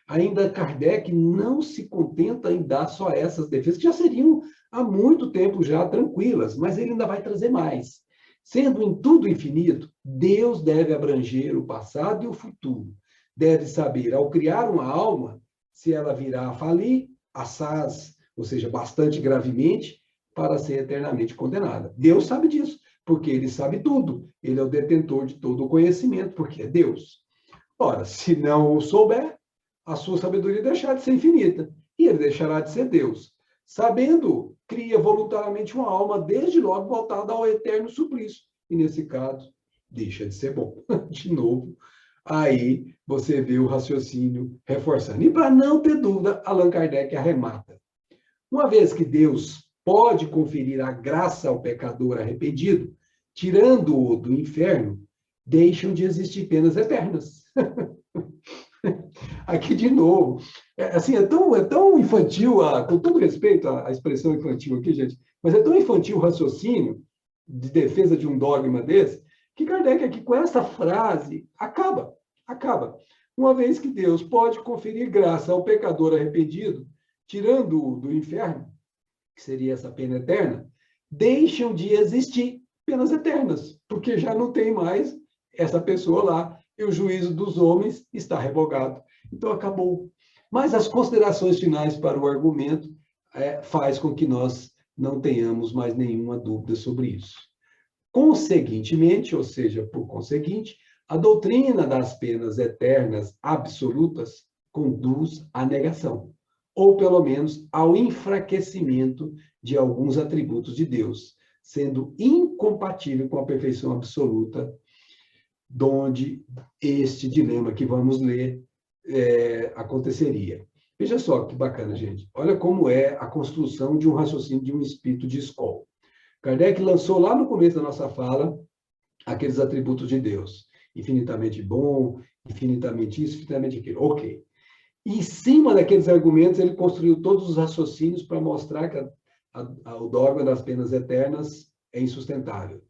Ainda Kardec não se contenta em dar só essas defesas, que já seriam há muito tempo já tranquilas, mas ele ainda vai trazer mais. Sendo em tudo infinito, Deus deve abranger o passado e o futuro. Deve saber, ao criar uma alma, se ela virá a falir, assaz, ou seja, bastante gravemente, para ser eternamente condenada. Deus sabe disso, porque ele sabe tudo. Ele é o detentor de todo o conhecimento, porque é Deus. Ora, se não o souber, a sua sabedoria deixará de ser infinita, e ele deixará de ser Deus. Sabendo, cria voluntariamente uma alma, desde logo voltada ao eterno suplício. E, nesse caso, deixa de ser bom. De novo, aí você vê o raciocínio reforçando. E, para não ter dúvida, Allan Kardec arremata. Uma vez que Deus pode conferir a graça ao pecador arrependido, tirando-o do inferno, deixam de existir penas eternas. Aqui, de novo, é tão infantil, com todo respeito à expressão infantil aqui, gente, mas é tão infantil o raciocínio de defesa de um dogma desse, que Kardec aqui, com essa frase, acaba. Uma vez que Deus pode conferir graça ao pecador arrependido, tirando-o do inferno, que seria essa pena eterna, deixam de existir penas eternas, porque já não tem mais essa pessoa lá, e o juízo dos homens está revogado. Então, acabou. Mas as considerações finais para o argumento faz com que nós não tenhamos mais nenhuma dúvida sobre isso. Conseguintemente, ou seja, por conseguinte, a doutrina das penas eternas absolutas conduz à negação, ou pelo menos ao enfraquecimento de alguns atributos de Deus, sendo incompatível com a perfeição absoluta, donde este dilema que vamos ler aconteceria. Veja só que bacana, gente. Olha como é a construção de um raciocínio de um espírito de escola. Kardec lançou lá no começo da nossa fala aqueles atributos de Deus. Infinitamente bom, infinitamente isso, infinitamente aquilo. Ok. E, em cima daqueles argumentos, ele construiu todos os raciocínios para mostrar que o dogma das penas eternas é insustentável.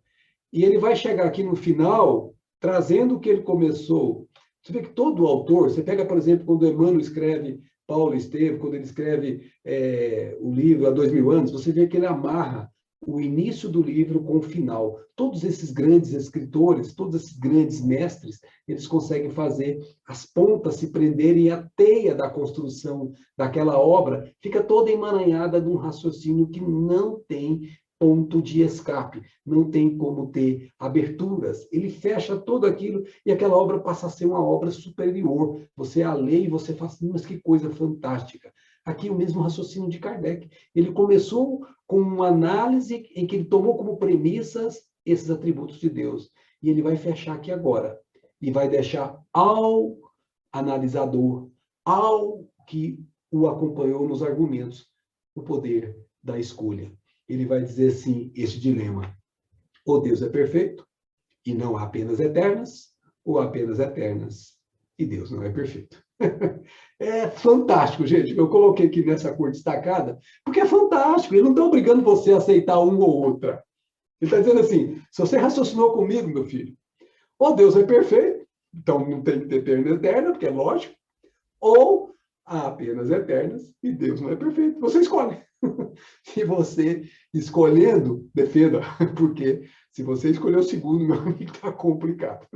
E ele vai chegar aqui no final, trazendo o que ele começou. Você vê que todo autor, você pega, por exemplo, quando Emmanuel escreve Paulo Estevam, quando ele escreve o livro Há 2000 anos, você vê que ele amarra o início do livro com o final. Todos esses grandes escritores, todos esses grandes mestres, eles conseguem fazer as pontas se prenderem e a teia da construção daquela obra fica toda emaranhada num raciocínio que não tem ponto de escape, não tem como ter aberturas. Ele fecha tudo aquilo e aquela obra passa a ser uma obra superior. Você a lê e você fala assim, mas que coisa fantástica. Aqui o mesmo raciocínio de Kardec. Ele começou com uma análise em que ele tomou como premissas esses atributos de Deus. E ele vai fechar aqui agora. E vai deixar ao analisador, ao que o acompanhou nos argumentos, o poder da escolha. Ele vai dizer assim, este dilema: ou Deus é perfeito e não há penas eternas, ou há penas eternas e Deus não é perfeito. É fantástico, gente. Eu coloquei aqui nessa cor destacada, porque é fantástico. Ele não está obrigando você a aceitar uma ou outra. Ele está dizendo assim, se você raciocinou comigo, meu filho, ou Deus é perfeito, então não tem que ter pena eterna, porque é lógico, ou há penas eternas e Deus não é perfeito. Você escolhe. Se você escolhendo, defenda, porque se você escolher o segundo, meu amigo, está complicado.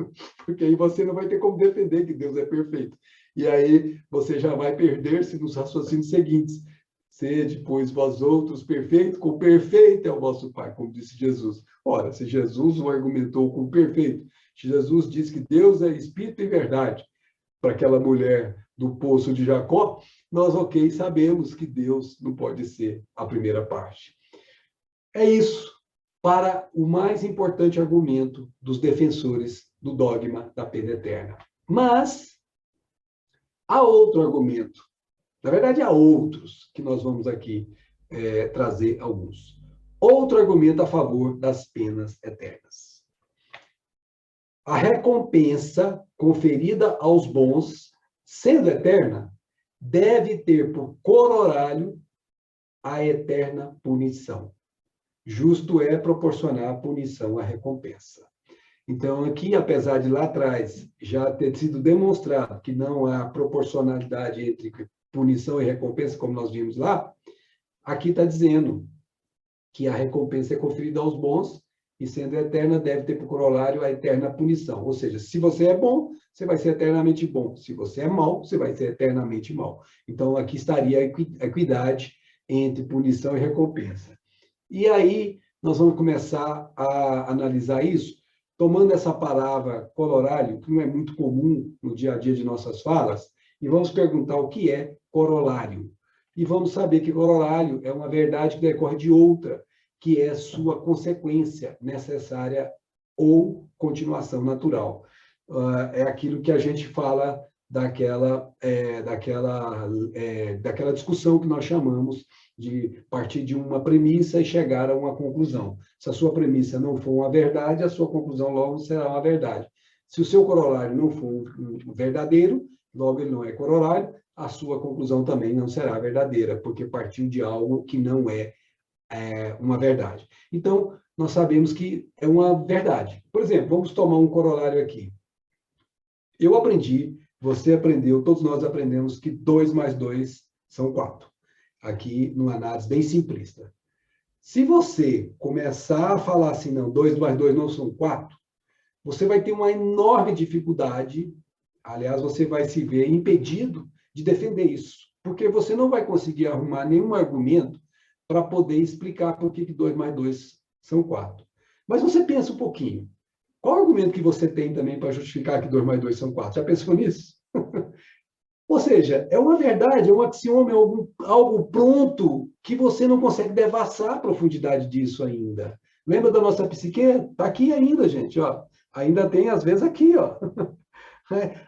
Porque aí você não vai ter como defender que Deus é perfeito. E aí você já vai perder-se nos raciocínios seguintes. Sede, pois, vós outros perfeitos, com perfeito é o vosso Pai, como disse Jesus. Ora, se Jesus o argumentou com perfeito, se Jesus diz que Deus é Espírito e verdade, para aquela mulher do poço de Jacó, nós, ok, sabemos que Deus não pode ser a primeira parte. É isso para o mais importante argumento dos defensores do dogma da pena eterna. Mas Há outro argumento. Na verdade, há outros que nós vamos aqui trazer alguns. Outro argumento a favor das penas eternas. A recompensa conferida aos bons, sendo eterna, deve ter por corolário a eterna punição. Justo é proporcionar a punição à recompensa. Então, aqui, apesar de lá atrás já ter sido demonstrado que não há proporcionalidade entre punição e recompensa, como nós vimos lá, aqui está dizendo que a recompensa é conferida aos bons e, sendo eterna, deve ter por corolário a eterna punição. Ou seja, se você é bom, você vai ser eternamente bom. Se você é mau, você vai ser eternamente mau. Então, aqui estaria a equidade entre punição e recompensa. E aí, nós vamos começar a analisar isso, tomando essa palavra corolário, que não é muito comum no dia a dia de nossas falas, e vamos perguntar o que é corolário. E vamos saber que corolário é uma verdade que decorre de outra, que é sua consequência necessária ou continuação natural. É aquilo que a gente fala daquela discussão que nós chamamos de partir de uma premissa e chegar a uma conclusão. Se a sua premissa não for uma verdade, a sua conclusão logo será uma verdade. Se o seu corolário não for um verdadeiro, logo ele não é corolário, a sua conclusão também não será verdadeira, porque partiu de algo que não é uma verdade. Então, nós sabemos que é uma verdade. Por exemplo, vamos tomar um corolário aqui. Eu aprendi, você aprendeu, todos nós aprendemos que 2 mais 2 são 4. Aqui, numa análise bem simplista. Se você começar a falar assim, não, 2 mais 2 não são 4, você vai ter uma enorme dificuldade, aliás, você vai se ver impedido de defender isso, porque você não vai conseguir arrumar nenhum argumento para poder explicar por que 2 mais 2 são 4. Mas você pensa um pouquinho. Qual o argumento que você tem também para justificar que 2 mais 2 são 4? Já pensou nisso? Ou seja, é uma verdade, é um axioma, é algo pronto que você não consegue devassar a profundidade disso ainda. Lembra da nossa psique? Está aqui ainda, gente. Ó. Ainda tem, às vezes, aqui. Ó.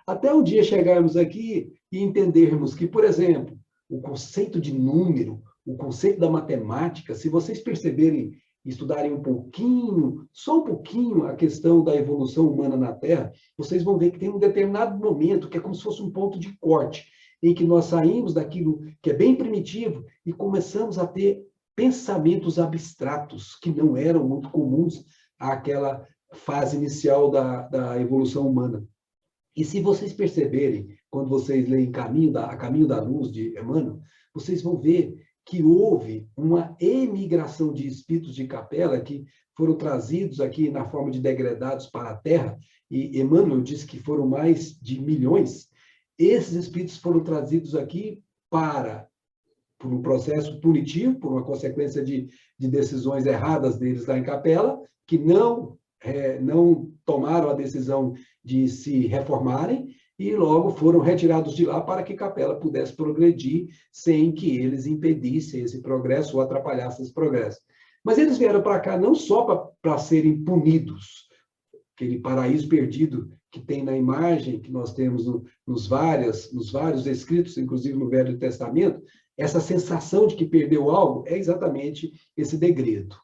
Até um dia chegarmos aqui e entendermos que, por exemplo, o conceito de número, o conceito da matemática, se vocês perceberem, estudarem um pouquinho, só um pouquinho, a questão da evolução humana na Terra, vocês vão ver que tem um determinado momento, que é como se fosse um ponto de corte, em que nós saímos daquilo que é bem primitivo e começamos a ter pensamentos abstratos, que não eram muito comuns àquela fase inicial da evolução humana. E se vocês perceberem, quando vocês leem A Caminho da Luz, de Emmanuel, vocês vão ver que houve uma emigração de espíritos de capela que foram trazidos aqui na forma de degredados para a Terra, e Emmanuel diz que foram mais de milhões. Esses espíritos foram trazidos aqui por um processo punitivo, por uma consequência de decisões erradas deles lá em capela, que não tomaram a decisão de se reformarem, e logo foram retirados de lá para que Capela pudesse progredir sem que eles impedissem esse progresso ou atrapalhassem esse progresso. Mas eles vieram para cá não só para serem punidos, aquele paraíso perdido que tem na imagem que nós temos nos vários escritos, inclusive no Velho Testamento, essa sensação de que perdeu algo é exatamente esse degredo.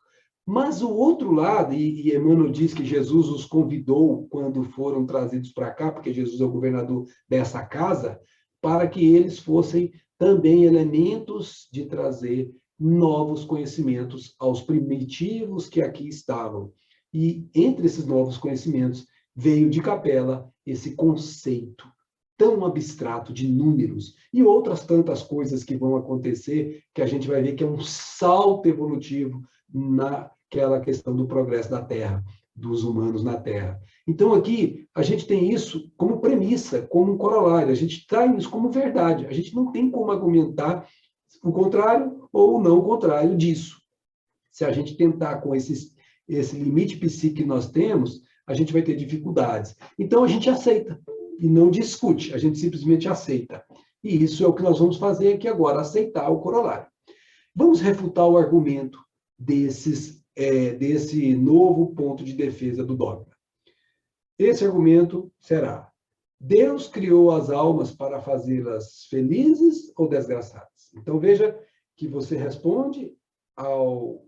Mas o outro lado, e Emmanuel diz que Jesus os convidou quando foram trazidos para cá, porque Jesus é o governador dessa casa, para que eles fossem também elementos de trazer novos conhecimentos aos primitivos que aqui estavam. E entre esses novos conhecimentos veio de Capela esse conceito tão abstrato de números e outras tantas coisas que vão acontecer, que a gente vai ver que é um salto evolutivo naquela questão do progresso da Terra, dos humanos na Terra. Então, aqui, a gente tem isso como premissa, como um corolário, a gente traz isso como verdade, a gente não tem como argumentar o contrário ou não o contrário disso. Se a gente tentar com esse limite psíquico que nós temos, a gente vai ter dificuldades. Então, a gente aceita e não discute, a gente simplesmente aceita. E isso é o que nós vamos fazer aqui agora, aceitar o corolário. Vamos refutar o argumento desse novo ponto de defesa do dogma. Esse argumento será: Deus criou as almas para fazê-las felizes ou desgraçadas? Então, veja que você responde ao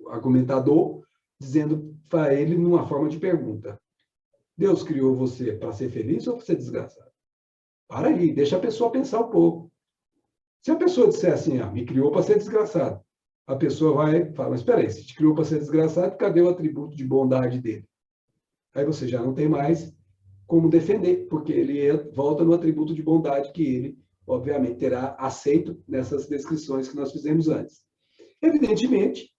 argumentador, dizendo para ele numa forma de pergunta. Deus criou você para ser feliz ou para ser desgraçado? Para aí, deixa a pessoa pensar um pouco. Se a pessoa disser assim, me criou para ser desgraçado, a pessoa vai falar, mas espera aí, se te criou para ser desgraçado, cadê o atributo de bondade dele? Aí você já não tem mais como defender, porque ele volta no atributo de bondade que ele, obviamente, terá aceito nessas descrições que nós fizemos antes. Evidentemente,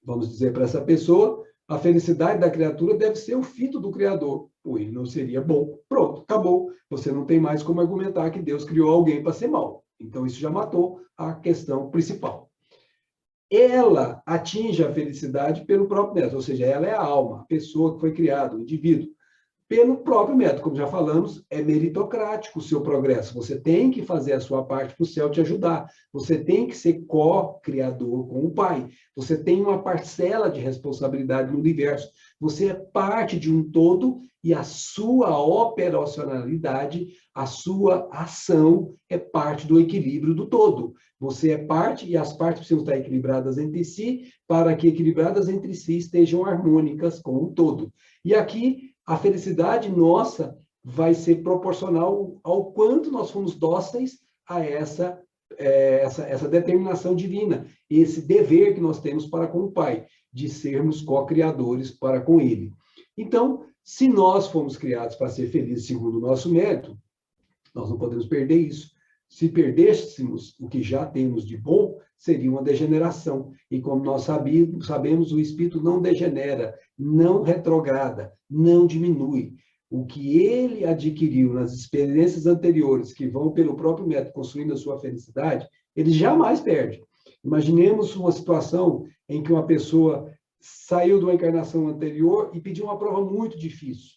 vamos dizer para essa pessoa, a felicidade da criatura deve ser o fito do Criador. Ou ele não seria bom. Pronto, acabou. Você não tem mais como argumentar que Deus criou alguém para ser mal. Então, isso já matou a questão principal. Ela atinge a felicidade pelo próprio método, ou seja, ela é a alma, a pessoa que foi criada, o indivíduo. Pelo próprio método, como já falamos, é meritocrático o seu progresso. Você tem que fazer a sua parte para o céu te ajudar. Você tem que ser co-criador com o Pai. Você tem uma parcela de responsabilidade no universo. Você é parte de um todo e a sua operacionalidade, a sua ação é parte do equilíbrio do todo. Você é parte e as partes precisam estar equilibradas entre si para que equilibradas entre si estejam harmônicas com o todo. E aqui a felicidade nossa vai ser proporcional ao quanto nós fomos dóceis a essa determinação divina, esse dever que nós temos para com o Pai, de sermos co-criadores para com Ele. Então, se nós fomos criados para ser felizes segundo o nosso mérito, nós não podemos perder isso. Se perdêssemos o que já temos de bom, seria uma degeneração. E como nós sabemos, o espírito não degenera, não retrograda, não diminui. O que ele adquiriu nas experiências anteriores, que vão pelo próprio método construindo a sua felicidade, ele jamais perde. Imaginemos uma situação em que uma pessoa saiu de uma encarnação anterior e pediu uma prova muito difícil.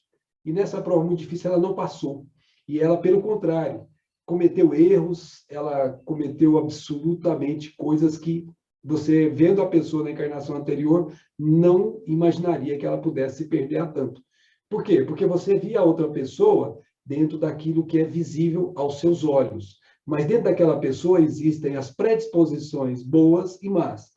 E nessa prova muito difícil ela não passou. E ela, pelo contrário, cometeu erros, ela cometeu absolutamente coisas que você, vendo a pessoa na encarnação anterior, não imaginaria que ela pudesse se perder a tanto. Por quê? Porque você via a outra pessoa dentro daquilo que é visível aos seus olhos. Mas dentro daquela pessoa existem as predisposições boas e más.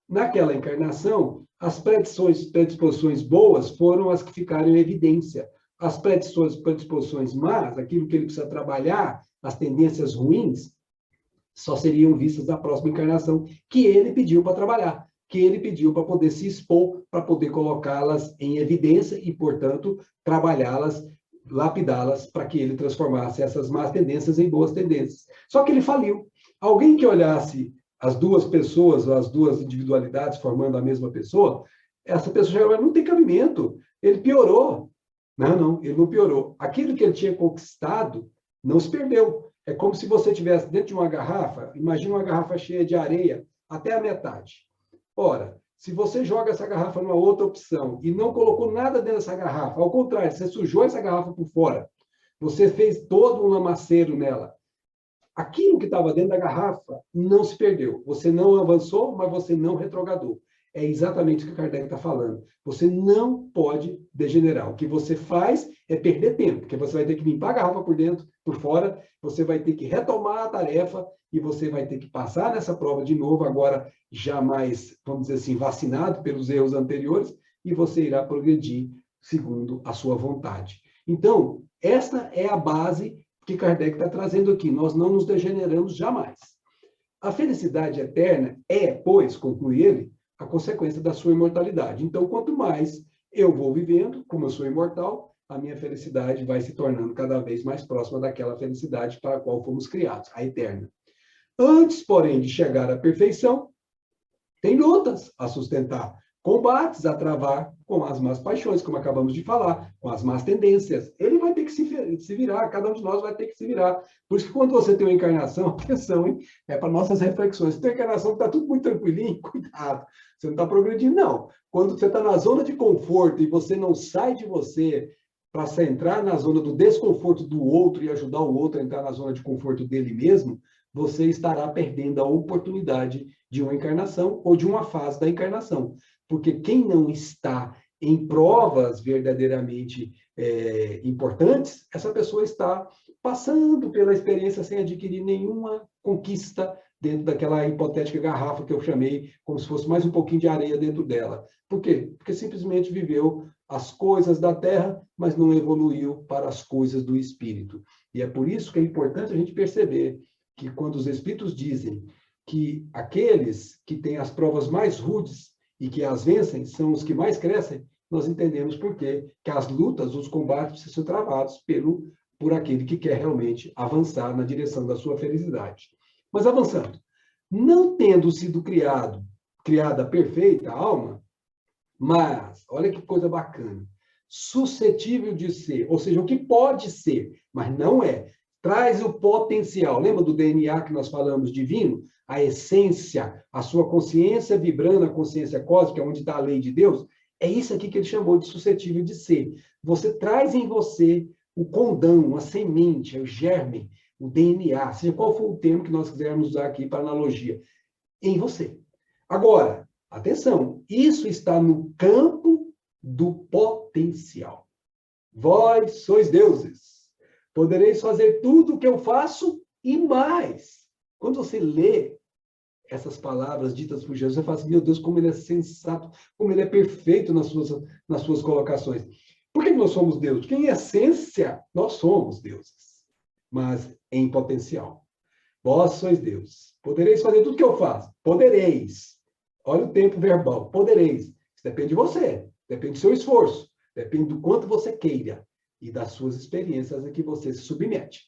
Naquela encarnação, as predisposições boas foram as que ficaram em evidência. As predisposições más, aquilo que ele precisa trabalhar, as tendências ruins, só seriam vistas na próxima encarnação, que ele pediu para trabalhar, que ele pediu para poder se expor, para poder colocá-las em evidência e, portanto, trabalhá-las, lapidá-las, para que ele transformasse essas más tendências em boas tendências. Só que ele faliu. Alguém que olhasse as duas pessoas, as duas individualidades formando a mesma pessoa, essa pessoa já não tem cabimento. Ele piorou. Não, ele não piorou. Aquilo que ele tinha conquistado não se perdeu. É como se você estivesse dentro de uma garrafa, imagina uma garrafa cheia de areia até a metade. Ora, se você joga essa garrafa numa outra opção e não colocou nada dentro dessa garrafa, ao contrário, você sujou essa garrafa por fora, você fez todo um lamaceiro nela, aquilo que estava dentro da garrafa não se perdeu. Você não avançou, mas você não retrogradou. É exatamente o que Kardec está falando. Você não pode degenerar. O que você faz é perder tempo, porque você vai ter que limpar a garrafa por dentro, por fora, você vai ter que retomar a tarefa e você vai ter que passar nessa prova de novo, agora já mais, vamos dizer assim, vacinado pelos erros anteriores, e você irá progredir segundo a sua vontade. Então, esta é a base que Kardec está trazendo aqui. Nós não nos degeneramos jamais. A felicidade eterna é, pois, conclui ele, a consequência da sua imortalidade. Então, quanto mais eu vou vivendo, como eu sou imortal, a minha felicidade vai se tornando cada vez mais próxima daquela felicidade para a qual fomos criados, a eterna. Antes, porém, de chegar à perfeição, tem lutas a sustentar, combates a travar com as más paixões, como acabamos de falar, com as más tendências. Ele vai ter que se virar, cada um de nós vai ter que se virar. Por isso que quando você tem uma encarnação, atenção, hein? É para nossas reflexões. Se tem uma encarnação que está tudo muito tranquilinho, cuidado, você não está progredindo, não. Quando você está na zona de conforto e você não sai de você para entrar na zona do desconforto do outro e ajudar o outro a entrar na zona de conforto dele mesmo, você estará perdendo a oportunidade de uma encarnação ou de uma fase da encarnação. Porque quem não está em provas verdadeiramente importantes, essa pessoa está passando pela experiência sem adquirir nenhuma conquista dentro daquela hipotética garrafa que eu chamei como se fosse mais um pouquinho de areia dentro dela. Por quê? Porque simplesmente viveu as coisas da terra, mas não evoluiu para as coisas do espírito. E é por isso que é importante a gente perceber que quando os espíritos dizem que aqueles que têm as provas mais rudes e que as vencem são os que mais crescem, nós entendemos por quê, que as lutas, os combates precisam ser travados por aquele que quer realmente avançar na direção da sua felicidade. Mas avançando, não tendo sido criada perfeita a alma, mas, olha que coisa bacana, suscetível de ser, ou seja, o que pode ser, mas não é, traz o potencial. Lembra do DNA que nós falamos divino? A essência, a sua consciência vibrando, a consciência cósmica, onde está a lei de Deus, é isso aqui que ele chamou de suscetível de ser. Você traz em você o condão, a semente, o germe, o DNA, seja qual for o termo que nós quisermos usar aqui para analogia, em você. Agora, atenção, isso está no campo do potencial. Vós sois deuses, podereis fazer tudo o que eu faço e mais. Quando você lê essas palavras ditas por Jesus, você fala assim, meu Deus, como ele é sensato, como ele é perfeito nas suas colocações. Por que nós somos deuses? Porque em essência, nós somos deuses, mas em potencial. Vós sois deuses. Podereis fazer tudo que eu faço? Podereis. Olha o tempo verbal. Podereis. Isso depende de você. Depende do seu esforço. Depende do quanto você queira e das suas experiências a que você se submete.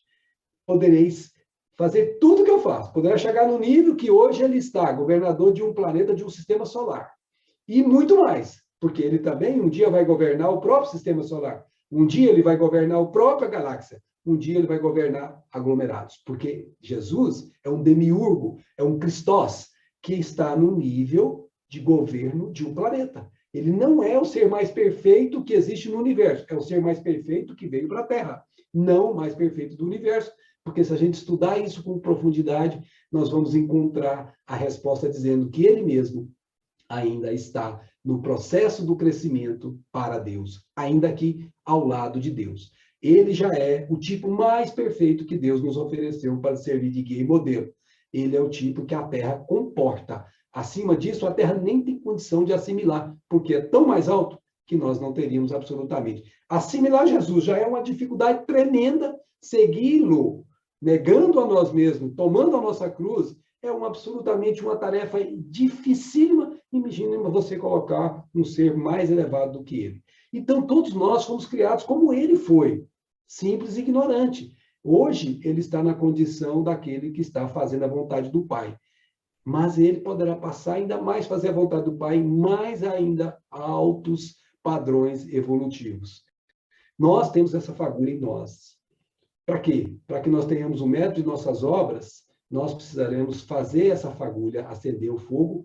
Podereis fazer tudo que eu faço. Poderá chegar no nível que hoje ele está, governador de um planeta, de um sistema solar. E muito mais. Porque ele também um dia vai governar o próprio sistema solar. Um dia ele vai governar a própria galáxia. Um dia ele vai governar aglomerados. Porque Jesus é um demiurgo, é um Christos, que está no nível de governo de um planeta. Ele não é o ser mais perfeito que existe no universo. É o ser mais perfeito que veio para a Terra. Não o mais perfeito do universo. Porque se a gente estudar isso com profundidade, nós vamos encontrar a resposta dizendo que ele mesmo ainda está no processo do crescimento para Deus, ainda aqui ao lado de Deus. Ele já é o tipo mais perfeito que Deus nos ofereceu para servir de guia e modelo. Ele é o tipo que a Terra comporta. Acima disso, a Terra nem tem condição de assimilar, porque é tão mais alto que nós não teríamos absolutamente. Assimilar Jesus já é uma dificuldade tremenda, segui-lo, negando a nós mesmos, tomando a nossa cruz, é absolutamente uma tarefa dificílima. Imagina você colocar um ser mais elevado do que ele. Então, todos nós fomos criados como ele foi, simples e ignorante. Hoje, ele está na condição daquele que está fazendo a vontade do Pai. Mas ele poderá passar ainda mais fazer a vontade do Pai, mais ainda altos padrões evolutivos. Nós temos essa fagulha em nós. Para quê? Para que nós tenhamos o método de nossas obras, nós precisaremos fazer essa fagulha, acender o fogo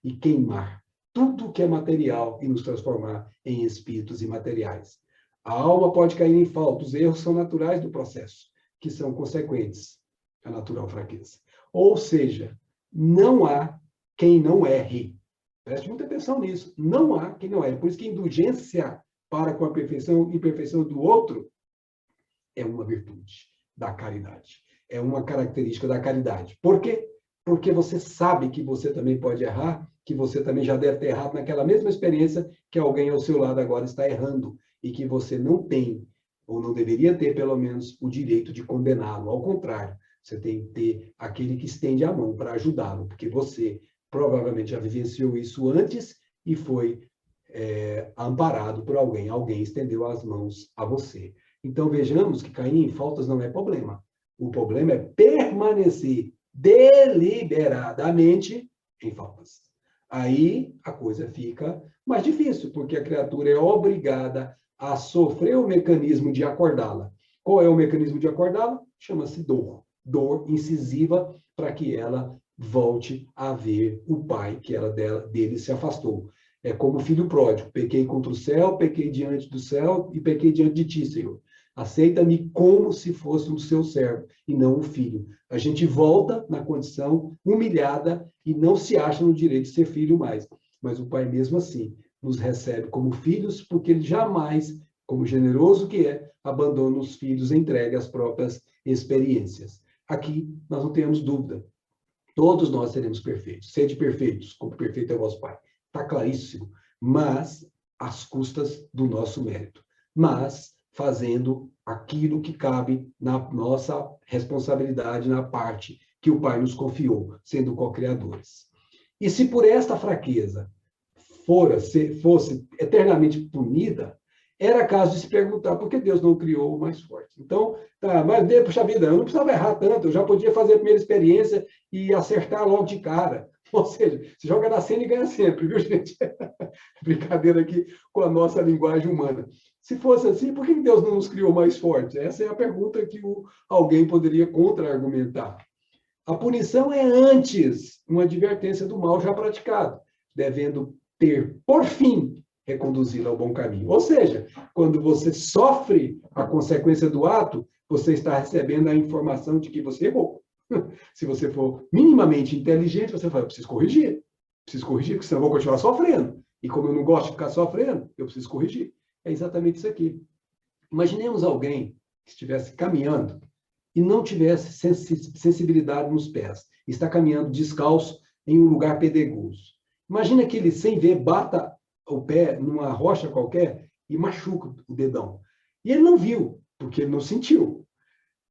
e queimar tudo que é material e nos transformar em espíritos imateriais. A alma pode cair em falta, os erros são naturais do processo, que são consequentes à natural fraqueza. Ou seja, não há quem não erre. Preste muita atenção nisso. Não há quem não erre. Por isso que indulgência para com a perfeição e imperfeição do outro é uma virtude da caridade. É uma característica da caridade. Por quê? Porque você sabe que você também pode errar, que você também já deve ter errado naquela mesma experiência que alguém ao seu lado agora está errando e que você não tem, ou não deveria ter, pelo menos, o direito de condená-lo. Ao contrário, você tem que ter aquele que estende a mão para ajudá-lo, porque você provavelmente já vivenciou isso antes e foi amparado por alguém. Alguém estendeu as mãos a você. Então, vejamos que cair em faltas não é problema. O problema é permanecer deliberadamente em faltas. Aí a coisa fica mais difícil, porque a criatura é obrigada a sofrer o mecanismo de acordá-la. Qual é o mecanismo de acordá-la? Chama-se dor. Dor incisiva para que ela volte a ver o pai que ela dele se afastou. É como o filho pródigo. Pequei contra o céu, pequei diante do céu e pequei diante de ti, Senhor. Aceita-me como se fosse um seu servo e não um filho. A gente volta na condição humilhada e não se acha no direito de ser filho mais. Mas o pai mesmo assim nos recebe como filhos, porque ele jamais, como generoso que é, abandona os filhos entregue às próprias experiências. Aqui nós não temos dúvida. Todos nós seremos perfeitos. Sede perfeitos, como perfeito é o vosso Pai. Está claríssimo. Mas às custas do nosso mérito. Mas fazendo aquilo que cabe na nossa responsabilidade, na parte que o Pai nos confiou, sendo co-criadores. E se por esta fraqueza fosse eternamente punida, era caso de se perguntar por que Deus não criou o mais forte. Então, tá, mas, puxa vida, eu não precisava errar tanto, eu já podia fazer a primeira experiência e acertar logo de cara. Ou seja, se joga na cena e ganha sempre, viu, gente? Brincadeira aqui com a nossa linguagem humana. Se fosse assim, por que Deus não nos criou mais forte? Essa é a pergunta que alguém poderia contra-argumentar. A punição é antes uma advertência do mal já praticado, devendo ter, por fim, reconduzido ao bom caminho. Ou seja, quando você sofre a consequência do ato, você está recebendo a informação de que você errou. Se você for minimamente inteligente, você fala, eu preciso corrigir, porque senão eu vou continuar sofrendo. E como eu não gosto de ficar sofrendo, eu preciso corrigir. É exatamente isso aqui. Imaginemos alguém que estivesse caminhando e não tivesse sensibilidade nos pés. Está caminhando descalço em um lugar pedregoso. Imagina que ele, sem ver, bata o pé numa rocha qualquer e machuca o dedão. E ele não viu, porque ele não sentiu.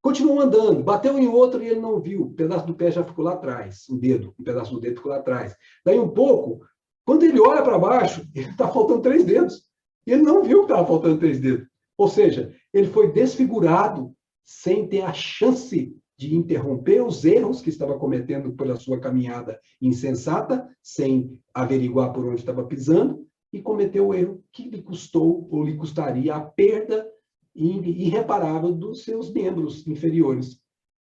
Continuou andando, bateu em outro e ele não viu. Um pedaço do pé já ficou lá atrás, um pedaço do dedo ficou lá atrás. Daí um pouco, quando ele olha para baixo, ele está faltando 3 dedos. E ele não viu que estava faltando 3 dedos. Ou seja, ele foi desfigurado sem ter a chance de interromper os erros que estava cometendo pela sua caminhada insensata, sem averiguar por onde estava pisando, e cometeu o erro que lhe custou ou lhe custaria a perda irreparável dos seus membros inferiores.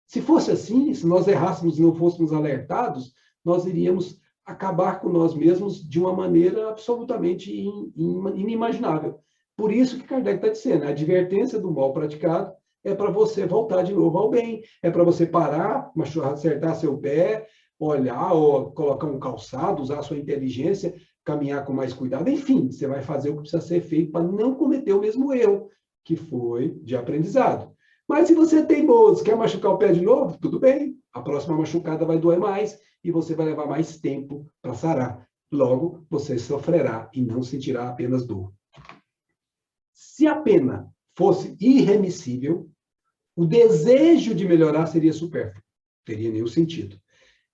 Se fosse assim, se nós errássemos e não fôssemos alertados, nós iríamos acabar com nós mesmos de uma maneira absolutamente inimaginável. Por isso que Kardec está dizendo, a advertência do mal praticado é para você voltar de novo ao bem, é para você parar, acertar seu pé, olhar, ou colocar um calçado, usar a sua inteligência, caminhar com mais cuidado. Enfim, você vai fazer o que precisa ser feito para não cometer o mesmo erro, que foi de aprendizado. Mas se você é teimoso, quer machucar o pé de novo, tudo bem. A próxima machucada vai doer mais e você vai levar mais tempo para sarar. Logo, você sofrerá e não sentirá apenas dor. Se a pena fosse irremissível, o desejo de melhorar seria supérfluo. Não teria nenhum sentido.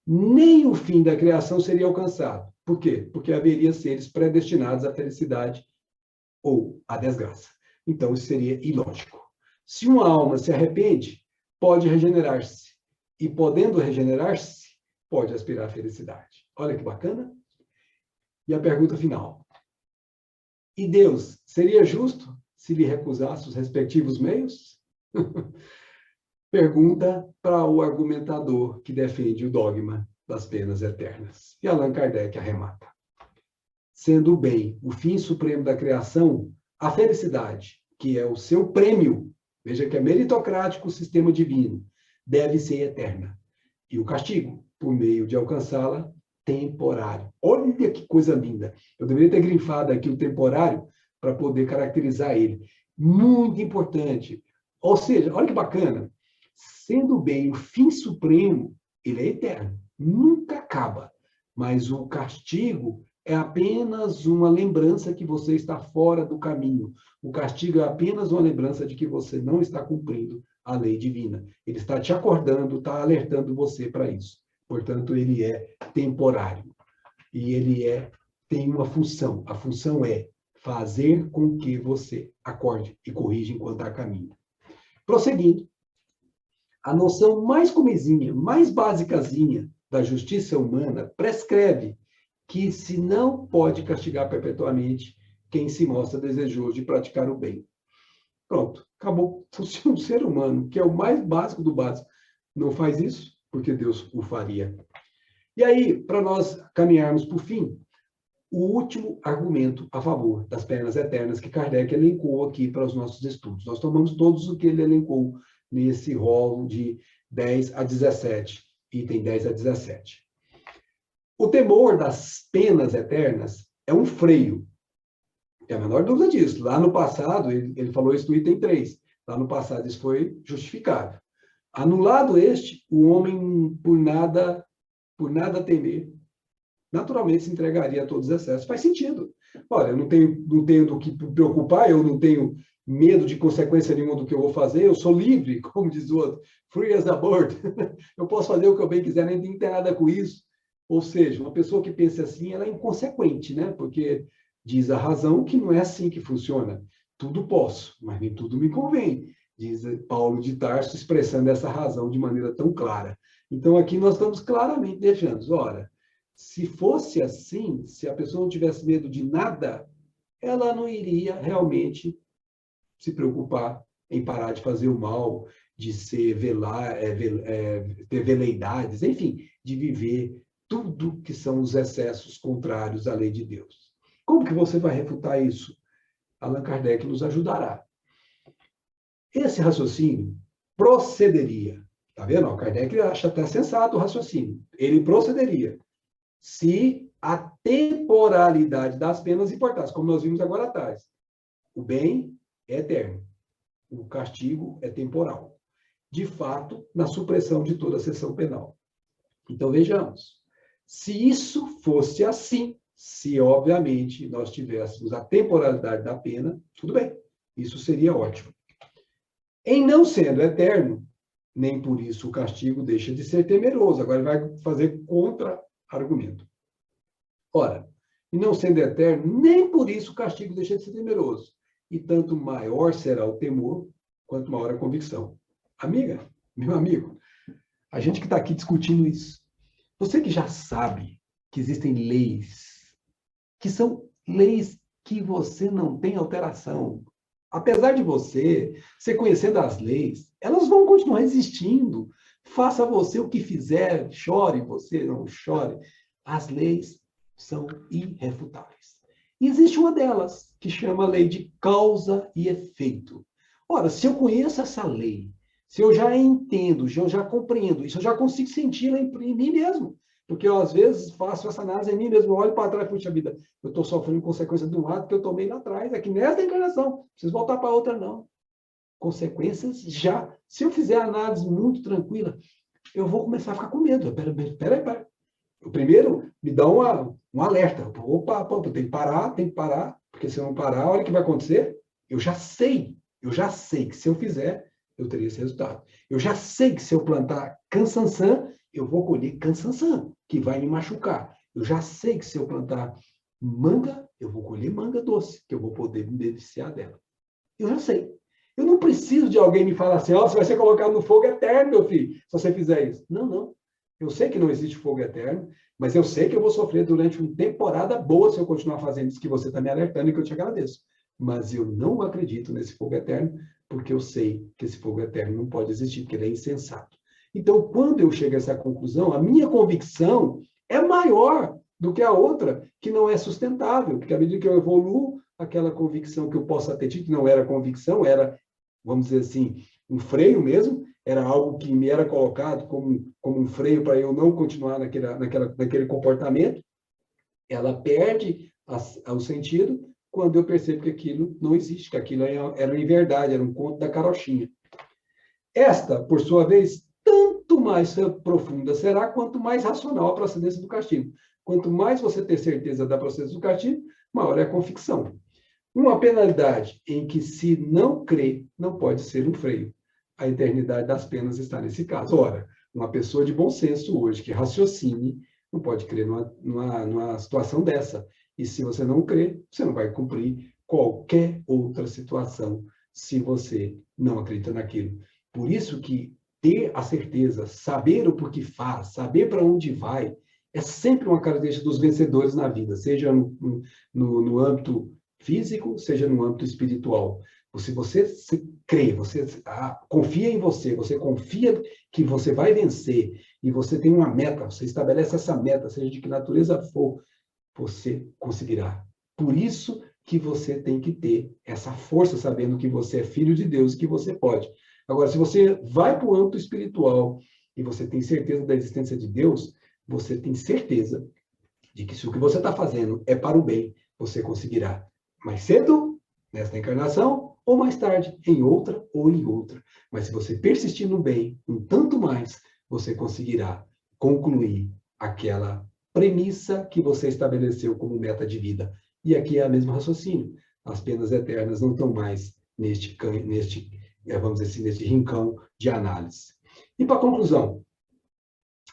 Nem o fim da criação seria alcançado. Por quê? Porque haveria seres predestinados à felicidade ou à desgraça. Então, isso seria ilógico. Se uma alma se arrepende, pode regenerar-se. E, podendo regenerar-se, pode aspirar à felicidade. Olha que bacana. E a pergunta final. E Deus seria justo se lhe recusasse os respectivos meios? Pergunta para o argumentador que defende o dogma das penas eternas. E Allan Kardec arremata. Sendo o bem o fim supremo da criação, a felicidade, que é o seu prêmio, veja que é meritocrático o sistema divino, deve ser eterna. E o castigo, por meio de alcançá-la, temporário. Olha que coisa linda. Eu deveria ter grifado aqui o temporário para poder caracterizar ele. Muito importante. Ou seja, olha que bacana. Sendo o bem o fim supremo, ele é eterno. Nunca acaba. Mas o castigo é apenas uma lembrança que você está fora do caminho. O castigo é apenas uma lembrança de que você não está cumprindo a lei divina. Ele está te acordando, está alertando você para isso. Portanto, ele é temporário. E ele tem uma função. A função é fazer com que você acorde e corrija enquanto há caminho. Prosseguindo, a noção mais comezinha, mais basicazinha da justiça humana prescreve que se não pode castigar perpetuamente quem se mostra desejoso de praticar o bem. Pronto, acabou. Se um ser humano, que é o mais básico do básico, não faz isso, porque Deus o faria. E aí, para nós caminharmos para o fim, o último argumento a favor das penas eternas que Kardec elencou aqui para os nossos estudos. Nós tomamos todos o que ele elencou nesse rolo de 10 a 17, item 10 a 17. O temor das penas eternas é um freio Tem a menor dúvida disso. Lá no passado, ele falou isso no item 3. Lá no passado, isso foi justificável. Anulado este, o homem, por nada temer, naturalmente se entregaria a todos os excessos. Faz sentido. Olha, eu não tenho do que me preocupar, eu não tenho medo de consequência nenhuma do que eu vou fazer, eu sou livre, como diz o outro, free as a bird. Eu posso fazer o que eu bem quiser, nem tem nada com isso. Ou seja, uma pessoa que pensa assim, ela é inconsequente, né? Porque diz a razão que não é assim que funciona. Tudo posso, mas nem tudo me convém, diz Paulo de Tarso, expressando essa razão de maneira tão clara. Então, aqui nós estamos claramente deixando, ora, se fosse assim, se a pessoa não tivesse medo de nada, ela não iria realmente se preocupar em parar de fazer o mal, de ter veleidades, enfim, de viver tudo que são os excessos contrários à lei de Deus. Como que você vai refutar isso? Allan Kardec nos ajudará. Esse raciocínio procederia, tá vendo? O Kardec acha até sensato o raciocínio. Ele procederia se a temporalidade das penas importasse, como nós vimos agora atrás. O bem é eterno, o castigo é temporal. De fato, na supressão de toda a sessão penal. Então, vejamos. Se isso fosse assim, se, obviamente, nós tivéssemos a temporalidade da pena, tudo bem, isso seria ótimo. Em não sendo eterno, nem por isso o castigo deixa de ser temeroso. Agora ele vai fazer contra-argumento. Ora, e não sendo eterno, nem por isso o castigo deixa de ser temeroso. E tanto maior será o temor, quanto maior a convicção. Amiga, meu amigo, a gente que está aqui discutindo isso, você que já sabe que existem leis, que são leis que você não tem alteração. Apesar de você conhecer das leis, elas vão continuar existindo. Faça você o que fizer, chore você, não chore. As leis são irrefutáveis. E existe uma delas, que chama a lei de causa e efeito. Ora, se eu conheço essa lei, se eu já entendo, se eu já compreendo isso, eu já consigo senti-la em mim mesmo. Porque eu, às vezes, faço essa análise em mim mesmo, olho para trás, puxa vida, eu estou sofrendo consequência de um ato que eu tomei lá atrás, aqui nessa encarnação, não preciso voltar para outra, não. Consequências já. Se eu fizer a análise muito tranquila, eu vou começar a ficar com medo. Peraí. O primeiro me dá um alerta. Opa, tem que parar, porque se eu não parar, olha o que vai acontecer. Eu já sei que se eu fizer, eu teria esse resultado. Eu já sei que se eu plantar cansançã, eu vou colher cansançã, que vai me machucar. Eu já sei que se eu plantar manga, eu vou colher manga doce, que eu vou poder me beneficiar dela. Eu já sei. Eu não preciso de alguém me falar assim, você vai ser colocado no fogo eterno, meu filho, se você fizer isso. Não. Eu sei que não existe fogo eterno, mas eu sei que eu vou sofrer durante uma temporada boa se eu continuar fazendo isso que você está me alertando e que eu te agradeço. Mas eu não acredito nesse fogo eterno, porque eu sei que esse fogo eterno não pode existir, porque ele é insensato. Então, quando eu chego a essa conclusão, a minha convicção é maior do que a outra, que não é sustentável, porque à medida que eu evoluo, aquela convicção que eu possa ter tido, que não era convicção, era, vamos dizer assim, um freio mesmo, era algo que me era colocado como um freio para eu não continuar naquele comportamento, ela perde o sentido quando eu percebo que aquilo não existe, que aquilo era em verdade, era um conto da carochinha. Esta, por sua vez, tanto mais profunda será, quanto mais racional a procedência do castigo. Quanto mais você ter certeza da procedência do castigo, maior é a convicção. Uma penalidade em que se não crê, não pode ser um freio. A eternidade das penas está nesse caso. Ora, uma pessoa de bom senso hoje, que raciocine, não pode crer numa situação dessa. E se você não crê, você não vai cumprir qualquer outra situação se você não acredita naquilo. Por isso que ter a certeza, saber o porquê faz, saber para onde vai, é sempre uma característica dos vencedores na vida, seja no âmbito físico, seja no âmbito espiritual. Se você crê, você confia em você confia que você vai vencer, e você tem uma meta, você estabelece essa meta, seja de que natureza for, você conseguirá. Por isso que você tem que ter essa força, sabendo que você é filho de Deus, que você pode. Agora, se você vai para o âmbito espiritual e você tem certeza da existência de Deus, você tem certeza de que se o que você está fazendo é para o bem, você conseguirá. mais cedo, nesta encarnação, ou mais tarde, em outra ou em outra. Mas se você persistir no bem, um tanto mais, você conseguirá concluir aquela premissa que você estabeleceu como meta de vida. E aqui é o mesmo raciocínio. As penas eternas não estão mais vamos dizer assim, neste rincão de análise. E para conclusão,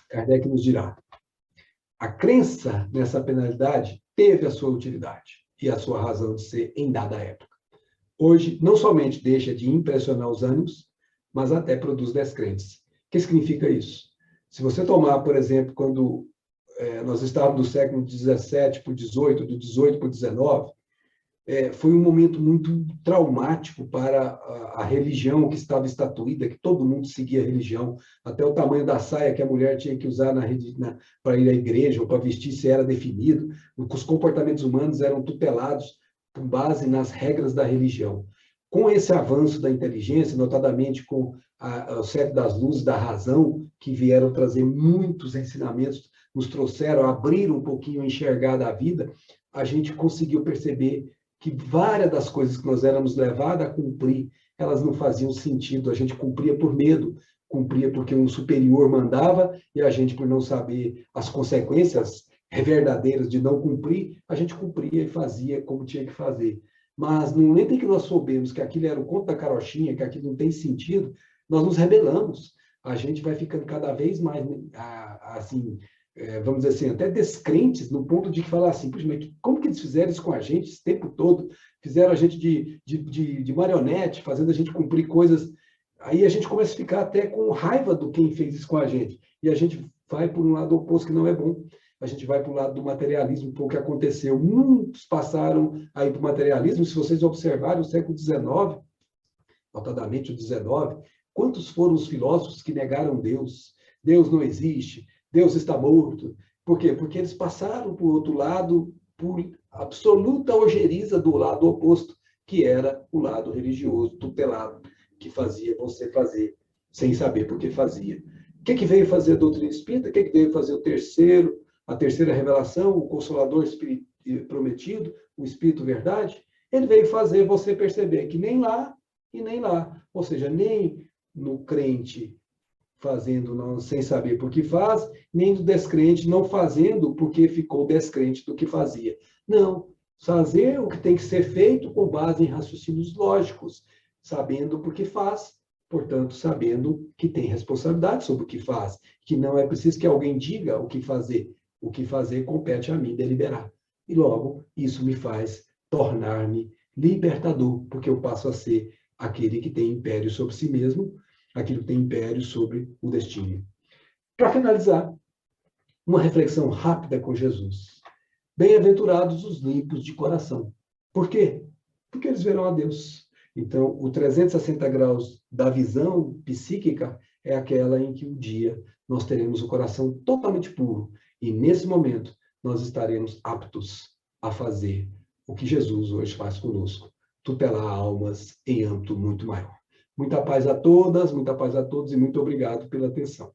Kardec nos dirá: a crença nessa penalidade teve a sua utilidade e a sua razão de ser em dada época. Hoje, não somente deixa de impressionar os ânimos, mas até produz descrentes. O que significa isso? Se você tomar, por exemplo, quando nós estávamos do século XVII para o XVIII, do XVIII para o XIX, foi um momento muito traumático para a religião que estava estatuída, que todo mundo seguia a religião, até o tamanho da saia que a mulher tinha que usar para ir à igreja ou para vestir se era definido, os comportamentos humanos eram tutelados com base nas regras da religião. Com esse avanço da inteligência, notadamente com o século das luzes da razão, que vieram trazer muitos ensinamentos, nos trouxeram, abriram um pouquinho a enxergar da vida, a gente conseguiu perceber que várias das coisas que nós éramos levados a cumprir, elas não faziam sentido. A gente cumpria por medo, cumpria porque um superior mandava, e a gente, por não saber as consequências verdadeiras de não cumprir, a gente cumpria e fazia como tinha que fazer. Mas no momento em que nós soubemos que aquilo era o conto da carochinha, que aquilo não tem sentido, nós nos rebelamos. A gente vai ficando cada vez mais, assim, vamos dizer assim, até descrentes, no ponto de falar assim, puxa, mas como que eles fizeram isso com a gente esse tempo todo? Fizeram a gente de marionete, fazendo a gente cumprir coisas. Aí a gente começa a ficar até com raiva do quem fez isso com a gente. E a gente vai por um lado oposto que não é bom. A gente vai para o lado do materialismo, por o que aconteceu. Muitos passaram aí para o materialismo. Se vocês observarem o século XIX, notadamente o XIX, quantos foram os filósofos que negaram Deus? Deus não existe, Deus está morto. Por quê? Porque eles passaram para o outro lado por absoluta ojeriza do lado oposto, que era o lado religioso, tutelado, que fazia você fazer sem saber por que fazia. O que veio fazer a doutrina espírita? O que veio fazer a terceira revelação, o Consolador prometido, o Espírito Verdade? Ele veio fazer você perceber que nem lá e nem lá. Ou seja, nem no crente fazendo não, sem saber por que faz, nem do descrente não fazendo porque ficou descrente do que fazia. Não, fazer o que tem que ser feito com base em raciocínios lógicos, sabendo por que faz, portanto, sabendo que tem responsabilidade sobre o que faz, que não é preciso que alguém diga o que fazer compete a mim deliberar. E logo, isso me faz tornar-me libertador, porque eu passo a ser aquele que tem império sobre si mesmo, aquilo que tem império sobre o destino. Para finalizar, uma reflexão rápida com Jesus. Bem-aventurados os limpos de coração. Por quê? Porque eles verão a Deus. Então, o 360 graus da visão psíquica é aquela em que um dia nós teremos o coração totalmente puro. E, nesse momento, nós estaremos aptos a fazer o que Jesus hoje faz conosco. Tutelar almas em âmbito muito maior. Muita paz a todas, muita paz a todos e muito obrigado pela atenção.